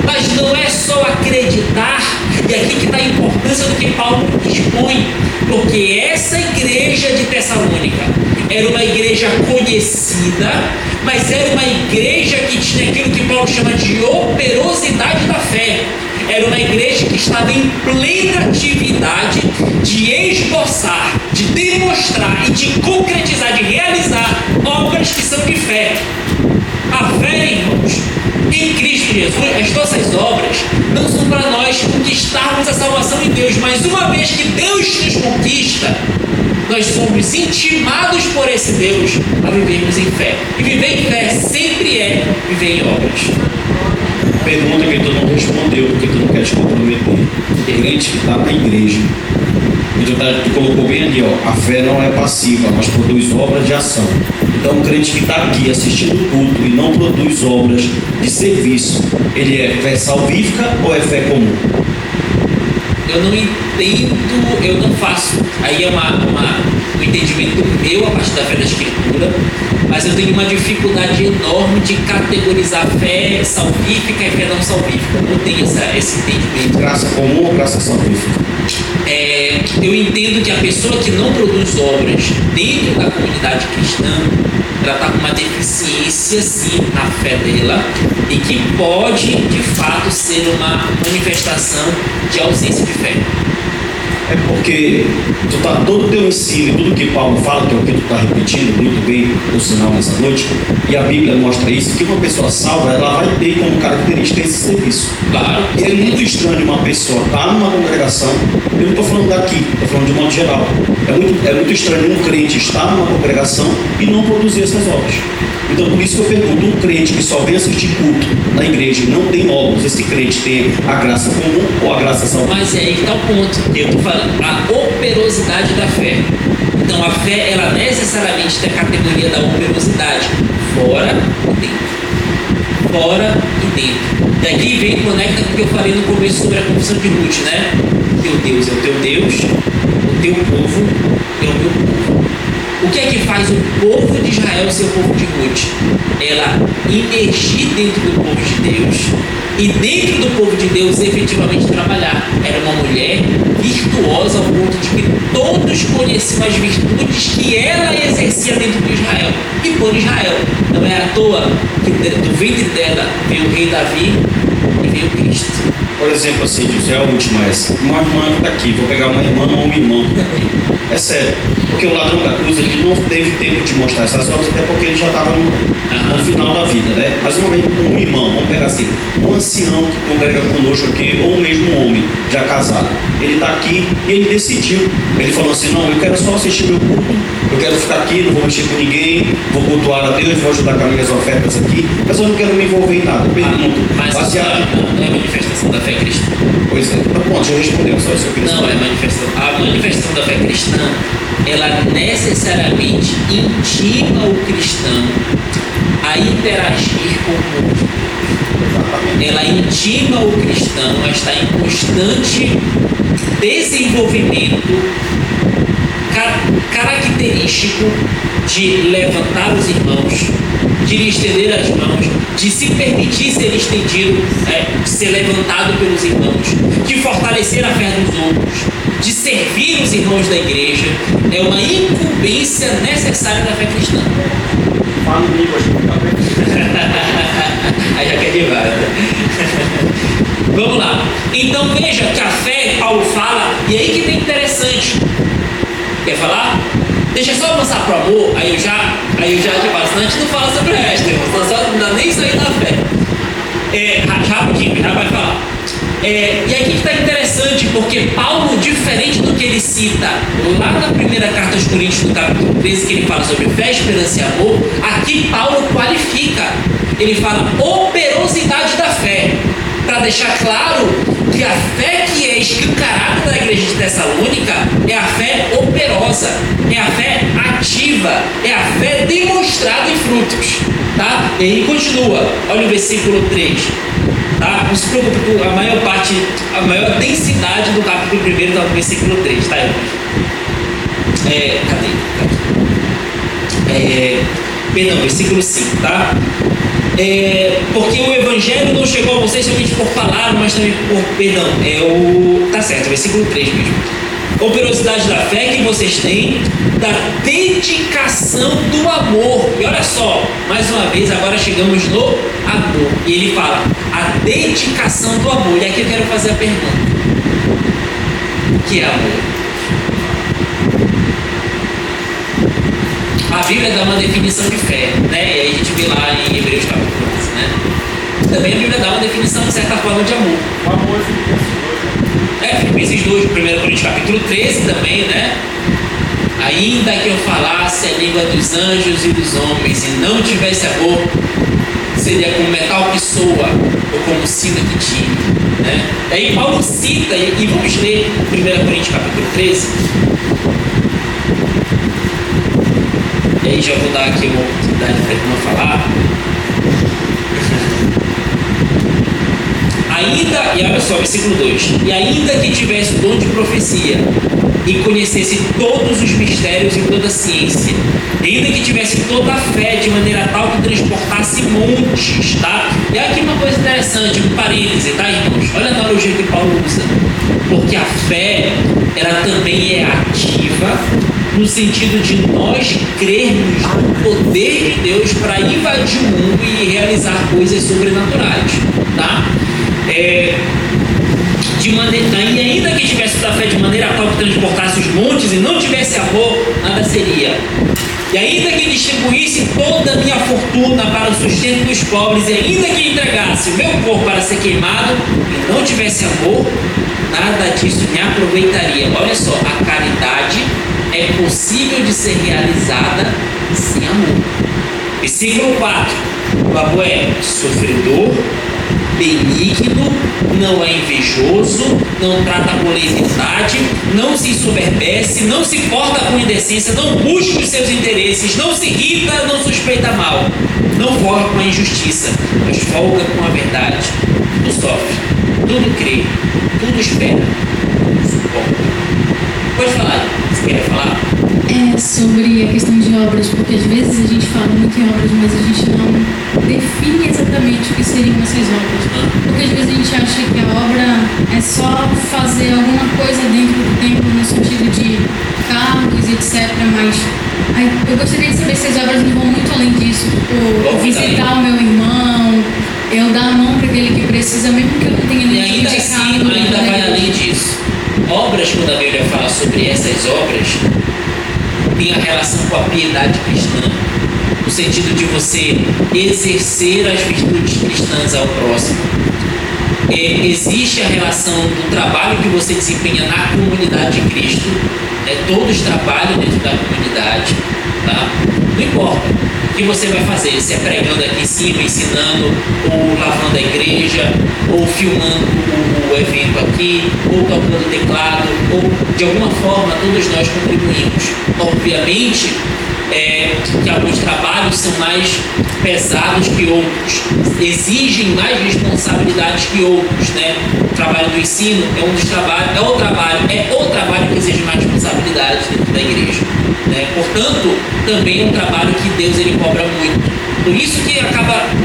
Mas não é só acreditar, e aqui que está a importância do que Paulo expõe, porque essa igreja de Tessalônica era uma igreja conhecida, mas era uma igreja que tinha aquilo que Paulo chama de operosidade da fé. Era uma igreja que estava em plena atividade de esboçar, de demonstrar e de concretizar, de realizar obras que são de fé. A fé, irmãos, em Cristo de Jesus, as nossas obras não são para nós conquistarmos a salvação em Deus, mas uma vez que Deus nos conquista, nós somos intimados por esse Deus a vivermos em fé. E viver em fé sempre é viver em obras. Pergunta que tu não respondeu, porque tu não quer te comprometer. Crente que está na igreja. E tu colocou bem ali, ó, a fé não é passiva, mas produz obras de ação. Então, o crente que está aqui assistindo o culto e não produz obras de serviço, ele é fé salvífica ou é fé comum? Eu não entendo, eu não faço. Aí é um entendimento meu a partir da fé da Escritura, mas eu tenho uma dificuldade enorme de categorizar fé salvífica e fé não salvífica. Eu não tenho esse entendimento. Graça comum ou graça salvífica? Eu entendo que a pessoa que não produz obras dentro da comunidade cristã, ela está com uma deficiência sim na fé dela e que pode de fato ser uma manifestação de ausência de fé. É porque todo o teu ensino, tudo que Paulo fala, que é o que tu está repetindo muito bem, o sinal nessa noite, e a Bíblia mostra isso, que uma pessoa salva, ela vai ter como característica esse serviço. Claro. E é muito estranho uma pessoa estar numa congregação, eu não estou falando daqui, estou falando de modo geral. É muito estranho um crente estar numa congregação e não produzir essas obras. Então, por isso que eu pergunto, um crente que só vem assistir culto na igreja e não tem obras, esse crente tem a graça comum ou a graça salvífica? Mas é aí que está o ponto. Eu estou falando, a operosidade da fé. Então, a fé, ela necessariamente tem a categoria da operosidade, fora e dentro. Fora e dentro. Daqui vem e conecta com o que eu falei no começo sobre a confissão de Ruth, né? Teu Deus é o teu Deus, o teu povo é o meu povo. O que é que faz o povo de Israel ser o povo de Ruth? Ela emergir dentro do povo de Deus e dentro do povo de Deus efetivamente trabalhar. Era uma mulher virtuosa ao ponto de que todos conheciam as virtudes que ela exercia dentro de Israel. E por Israel. Não é à toa que do ventre dela veio o rei Davi e veio Cristo. Por exemplo, assim, isso é a última essa. Uma irmã que está aqui, vou pegar uma irmã ou um irmão que está aqui. É sério, porque o ladrão da cruz ele não teve tempo de mostrar essas obras, até porque ele já estava no final da vida, né? Mas um irmão, vamos pegar assim, um ancião que congrega conosco aqui, ou mesmo um homem já casado. Ele está aqui e ele decidiu. Ele falou assim, não, eu quero só assistir meu culto, eu quero ficar aqui, não vou mexer com ninguém, vou cultuar a Deus, vou ajudar com as minhas ofertas aqui, mas eu não quero me envolver em nada. Pergunto, Mas baseado... não é manifestação da fé cristã. Pois é, tá bom, já respondeu só isso que eu queria Não, saber. a manifestação da fé cristã, ela necessariamente intima o cristão a interagir com o mundo. Ela intima o cristão a estar em constante desenvolvimento característico de levantar os irmãos, de lhe estender as mãos, de se permitir ser estendido, ser levantado pelos irmãos, de fortalecer a fé dos outros, de servir os irmãos da igreja. É uma incumbência necessária da fé cristã. Fala em línguas, Aí já quer demais. Vamos lá. Então veja que a fé, Paulo fala, e aí que tem interessante. Quer falar? Deixa eu só avançar pro amor, aí eu já te falo, senão a gente não fala sobre o resto, irmão. Não dá nem sair da fé. Rapidinho, já vai falar. E aqui que está interessante, porque Paulo, diferente do que ele cita lá na primeira carta aos Coríntios, no capítulo 13, que ele fala sobre fé, esperança e amor, aqui Paulo qualifica. Ele fala operosidade da fé, para deixar claro que a fé que é escancarada na igreja de Tessalônica é a fé operosa, é a fé ativa, é a fé demonstrada em frutos, tá? E aí continua, olha o versículo 3, tá? Não se preocupe, a maior densidade do capítulo 1 está no versículo 3, tá? Cadê? Perdão, versículo 5, tá? Porque o evangelho não chegou a vocês somente por palavra, mas também por perdão. Tá certo, versículo 3 mesmo. Operosidade da fé que vocês têm, da dedicação do amor. E olha só, mais uma vez, agora chegamos no amor. E ele fala, a dedicação do amor. E aqui eu quero fazer a pergunta: o que é amor? A Bíblia dá uma definição de fé, né? E aí a gente vê lá em Hebreus capítulo 11, né? também a Bíblia dá uma definição, de certa forma, de amor. O amor é Filipenses 2, 1 Coríntios capítulo 13 também, né? Ainda que eu falasse a língua dos anjos e dos homens e não tivesse amor, seria como metal que soa ou como sina que tire, né? Aí Paulo cita, e vamos ler 1 Coríntios capítulo 13. E aí já vou dar aqui uma oportunidade para a irmã falar. Ainda, e olha só, versículo 2: e ainda que tivesse o dom de profecia e conhecesse todos os mistérios e toda a ciência, e ainda que tivesse toda a fé de maneira tal que transportasse montes, tá? E aqui uma coisa interessante, um parêntese, tá, irmãos? Olha a analogia que Paulo usa. Porque a fé, ela também é ativa no sentido de nós crermos no poder de Deus para invadir o mundo e realizar coisas sobrenaturais, tá? E ainda que tivesse toda a fé de maneira tal que transportasse os montes e não tivesse amor, nada seria. E ainda que distribuísse toda a minha fortuna para o sustento dos pobres, e ainda que entregasse o meu corpo para ser queimado e não tivesse amor, nada disso me aproveitaria. Olha só, a caridade é possível de ser realizada sem amor. Versículo 4: o amor é sofredor, benigno, não é invejoso, não trata com leviandade, não se ensoberbece, não se porta com indecência, não busca os seus interesses, não se irrita, não suspeita mal, não folga com a injustiça, mas folga com a verdade. Tudo sofre, tudo crê, tudo espera, tudo suporta. Pode falar, você quer falar? É sobre a questão de obras, porque às vezes a gente fala muito em obras, mas a gente não define exatamente o que seriam essas obras. Porque às vezes a gente acha que a obra é só fazer alguma coisa dentro do templo, no sentido de cargos, etc. Mas eu gostaria de saber se as obras não vão muito além disso. Tipo, visitar o meu irmão, eu dar a mão para aquele que precisa, mesmo que eu não tenha E nenhum ainda tipo de assim, cargo. ainda vai além disso. Obras, quando a Bíblia fala sobre essas obras, tem a relação com a piedade cristã, no sentido de você exercer as virtudes cristãs ao próximo. Existe a relação do trabalho que você desempenha na comunidade de Cristo, todos trabalham dentro da comunidade, tá? Não importa o que você vai fazer, se é pregando aqui em cima, ensinando, ou lavando a igreja, ou filmando o evento aqui, ou tocando teclado, ou de alguma forma todos nós contribuímos. Obviamente que alguns trabalhos são mais pesados que outros, exigem mais responsabilidades que outros, né? O trabalho do ensino é um dos trabalhos, é o trabalho que exige mais responsabilidades dentro da igreja, né? Portanto, também é um trabalho que Deus ele cobra muito. Por isso que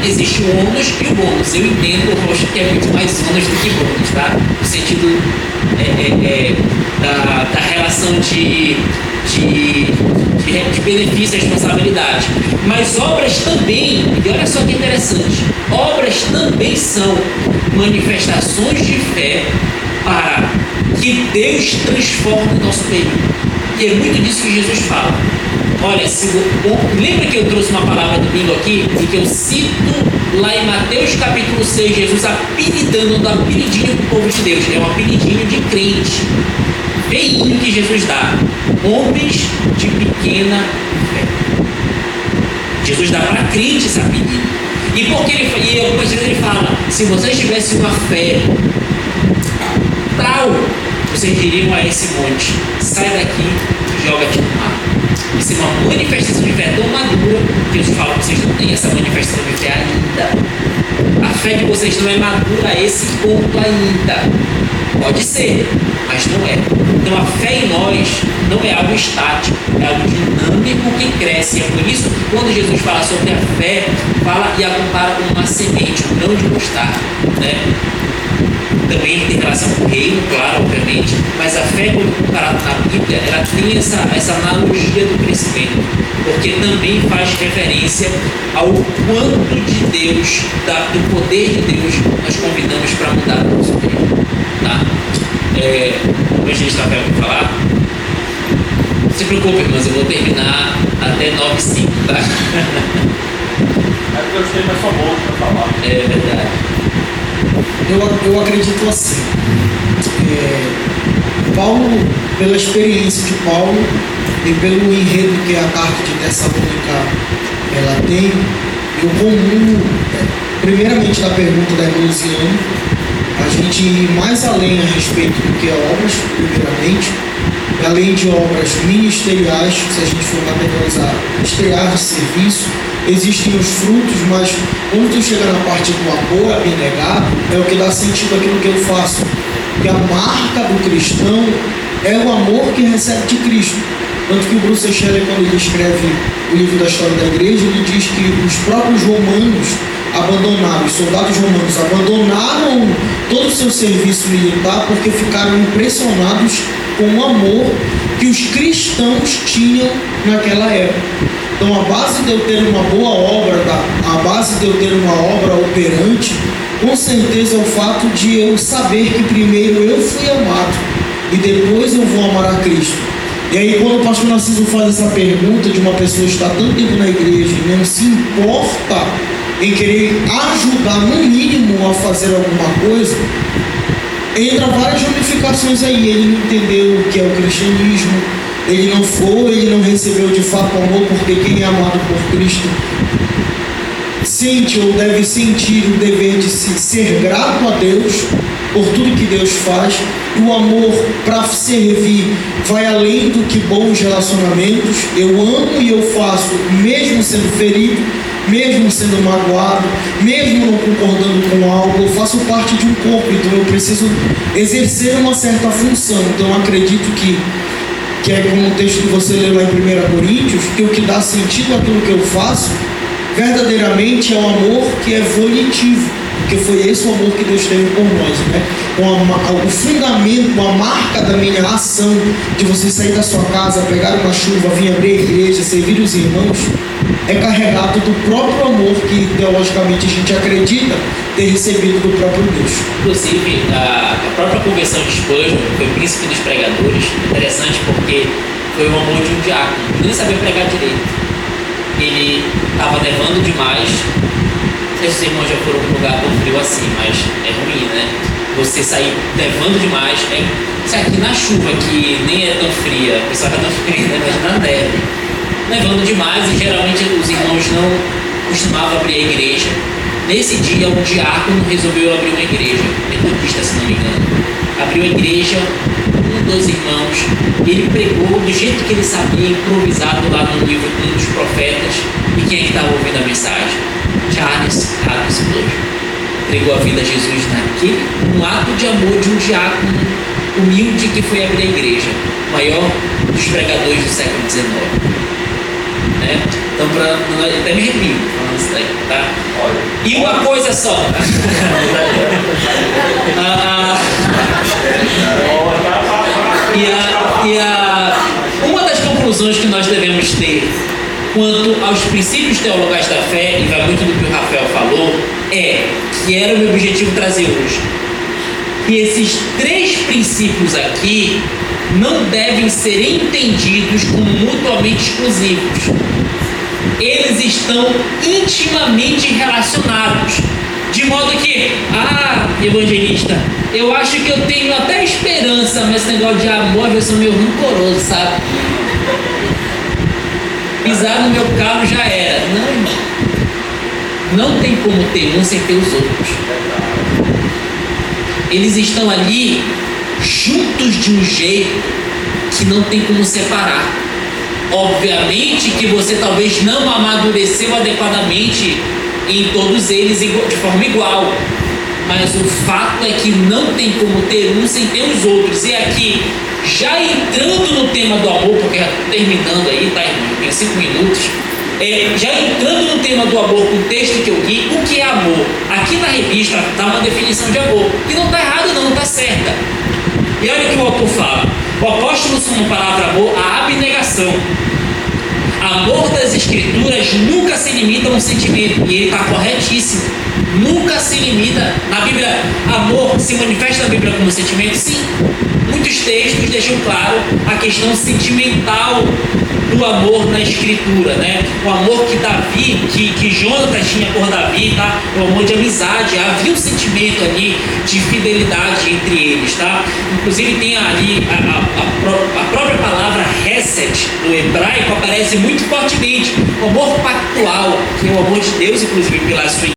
existe o ônus e o bônus. Eu entendo, Rocha, que é muito mais ônus do que bônus, tá? No sentido da relação de benefício e responsabilidade. Mas obras também, e olha só que interessante, obras também são manifestações de fé para que Deus transforme o nosso meio. E é muito disso que Jesus fala. Olha, lembra que eu trouxe uma palavra domingo aqui e que eu cito lá em Mateus capítulo 6, Jesus dando um apelidinho para o povo de Deus. É um apelidinho de crente. Feinho que Jesus dá. Homens de pequena fé. Jesus dá para crente esse apelido. E algumas vezes ele fala, se vocês tivessem uma fé tal, vocês diriam a esse monte, sai daqui e joga-te no mar. Isso é uma manifestação de fé tão madura que Jesus fala que vocês não têm essa manifestação de fé ainda. A fé de vocês não é madura a esse ponto ainda. Pode ser, mas não é. Então a fé em nós não é algo estático, é algo dinâmico que cresce. É por isso que quando Jesus fala sobre a fé, fala e a compara com uma semente, um grão de mostarda, né? Também tem relação com o reino, claro, obviamente, mas a fé, quando comparada na Bíblia, ela tem essa analogia do crescimento, porque também faz referência ao quanto de Deus, do poder de Deus, nós convidamos para mudar o nosso reino. Tá? O evangelista Rafael vai falar. Não se preocupe, irmãos, eu vou terminar até 9h05, tá? É porque os temas são bons para falar. É verdade. Eu acredito assim. Paulo, pela experiência de Paulo e pelo enredo que a carta de Tessalônica ela tem, eu comungo, primeiramente da pergunta da irmã Luciane, a gente ir mais além a respeito do que obras, primeiramente, além de obras ministeriais, se a gente for categorizar, ministeriais de serviço, existem os frutos, mas quando tu chega na parte do amor abnegado, é o que dá sentido àquilo que eu faço. Que a marca do cristão é o amor que recebe de Cristo. Tanto que o Bruce Scheller, quando ele escreve o livro da história da igreja, ele diz que os próprios romanos abandonaram, os soldados romanos abandonaram todo o seu serviço militar porque ficaram impressionados com o amor que os cristãos tinham naquela época. Então a base de eu ter uma boa obra, a base de eu ter uma obra operante, com certeza é o fato de eu saber que primeiro eu fui amado e depois eu vou amar a Cristo. E aí quando o pastor Narciso faz essa pergunta de uma pessoa que está tanto tempo na igreja e não se importa em querer ajudar no mínimo a fazer alguma coisa, entra várias ramificações aí. Ele não entendeu o que é o cristianismo, ele não recebeu de fato o amor, porque quem é amado por Cristo sente ou deve sentir o dever de ser grato a Deus por tudo que Deus faz. E o amor para servir vai além do que bons relacionamentos. Eu amo e eu faço, mesmo sendo ferido, mesmo sendo magoado, mesmo não concordando com algo, eu faço parte de um corpo, então eu preciso exercer uma certa função. Então eu acredito que é como o texto que você leu lá em 1 Coríntios, que o que dá sentido àquilo que eu faço verdadeiramente é o amor que é volitivo, porque foi esse o amor que Deus teve por nós, né? O fundamento, a marca da minha ação, de você sair da sua casa, pegar uma chuva, vir abrir a igreja, servir os irmãos, é carregado do próprio amor que teologicamente a gente acredita ter recebido do próprio Deus. Inclusive, a própria conversão de Spurgeon, que foi o príncipe dos pregadores, interessante porque foi o amor de um diácono, nem sabia pregar direito. Ele estava nevando demais. Não sei se os irmãos já foram para um lugar tão frio assim, mas é ruim, né? Você sair nevando demais. Se aqui na chuva, que nem é tão fria, o pessoal está tão frio, né? Mas na neve. Nevando demais, e geralmente os irmãos não costumavam abrir a igreja. Nesse dia, um diácono resolveu abrir uma igreja, metodista, se não me engano. Abriu a igreja, um dos irmãos, ele pregou do jeito que ele sabia, improvisado lá no livro de um dos profetas. E quem é que estava ouvindo a mensagem? Charles Haddon Spurgeon. Entregou a vida a Jesus naquele, um ato de amor de um diácono humilde que foi abrir a igreja, o maior dos pregadores do século XIX. Né? Então, até me arrepio falando isso daí, tá? E uma coisa só. Uma das conclusões que nós devemos ter quanto aos princípios teologais da fé, e vai muito do que o Rafael falou, que era o meu objetivo trazer hoje, que esses 3 princípios aqui não devem ser entendidos como mutuamente exclusivos. Eles estão intimamente relacionados, de modo que, evangelista, eu acho que eu tenho até esperança, mas esse negócio de amor eu sou meio rancoroso, sabe? Pisar no meu calo já era. Não, irmão. Não tem como ter um sem ter os outros. Eles estão ali juntos de um jeito que não tem como separar. Obviamente que você talvez não amadureceu adequadamente em todos eles de forma igual, mas o fato é que não tem como ter um sem ter os outros. E aqui, já entrando no tema do amor, porque já estou terminando aí, tá, irmão? Tem 5 minutos. Já entrando no tema do amor, com o texto que eu li, o que é amor? Aqui na revista está uma definição de amor, que não está errada, não está certa. E olha o que o autor fala. O apóstolo usa uma palavra amor, a abnegação. Amor das escrituras nunca se limita a um sentimento, e ele está corretíssimo. Nunca se limita, na Bíblia amor se manifesta na Bíblia como sentimento? Sim. Muitos textos deixam claro a questão sentimental do amor na Escritura, né? O amor que Jonatas tinha por Davi, tá? O amor de amizade, havia um sentimento ali de fidelidade entre eles, tá? Inclusive tem ali a própria palavra Hesed no hebraico aparece muito fortemente, o amor pactual, que é o amor de Deus, inclusive pela sua